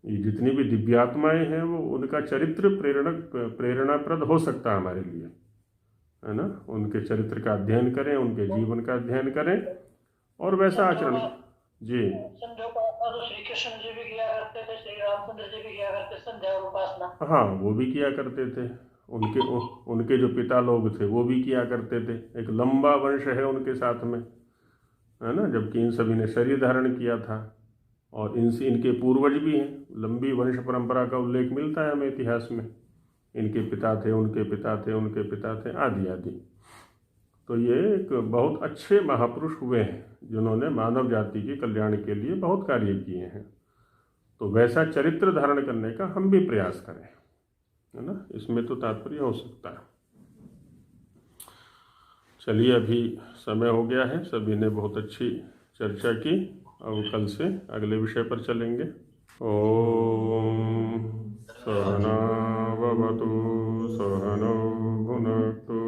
[SPEAKER 2] ये जितनी भी दिव्यात्माएं हैं, वो उनका चरित्र प्रेरणाप्रद हो सकता है हमारे लिए, है ना। उनके चरित्र का अध्ययन करें, उनके जीवन का अध्ययन करें और वैसा आचरण। जी,
[SPEAKER 3] श्री कृष्ण जी भी किया करते थे, श्री रामचंद्र जी भी किया करते संध्या और उपासना।
[SPEAKER 2] हाँ, वो भी किया करते थे। उनके जो पिता लोग थे वो भी किया करते थे। एक लंबा वंश है उनके साथ में, है ना, जबकि इन सभी ने शरीर धारण किया था। और इनके पूर्वज भी हैं, लंबी वंश परंपरा का उल्लेख मिलता है हमें इतिहास में। इनके पिता थे, उनके पिता थे, उनके पिता थे, आदि आदि। तो ये एक बहुत अच्छे महापुरुष हुए हैं जिन्होंने मानव जाति के कल्याण के लिए बहुत कार्य किए हैं। तो वैसा चरित्र धारण करने का हम भी प्रयास करें, है ना, इसमें तो तात्पर्य हो सकता है। चलिए, अभी समय हो गया है, सभी ने बहुत अच्छी चर्चा की। अब कल से अगले विषय पर चलेंगे। ओम सहना भवतु सहनौ भुनक्तु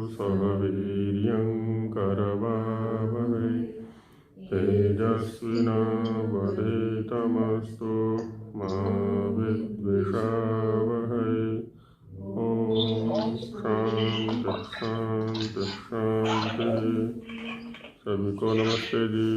[SPEAKER 2] सह वीर्यं करवावहै तेजस्विनावधीतमस्तु मा विद्विषावहै। ओम शांति शांति शांति। सभी को नमस्ते जी।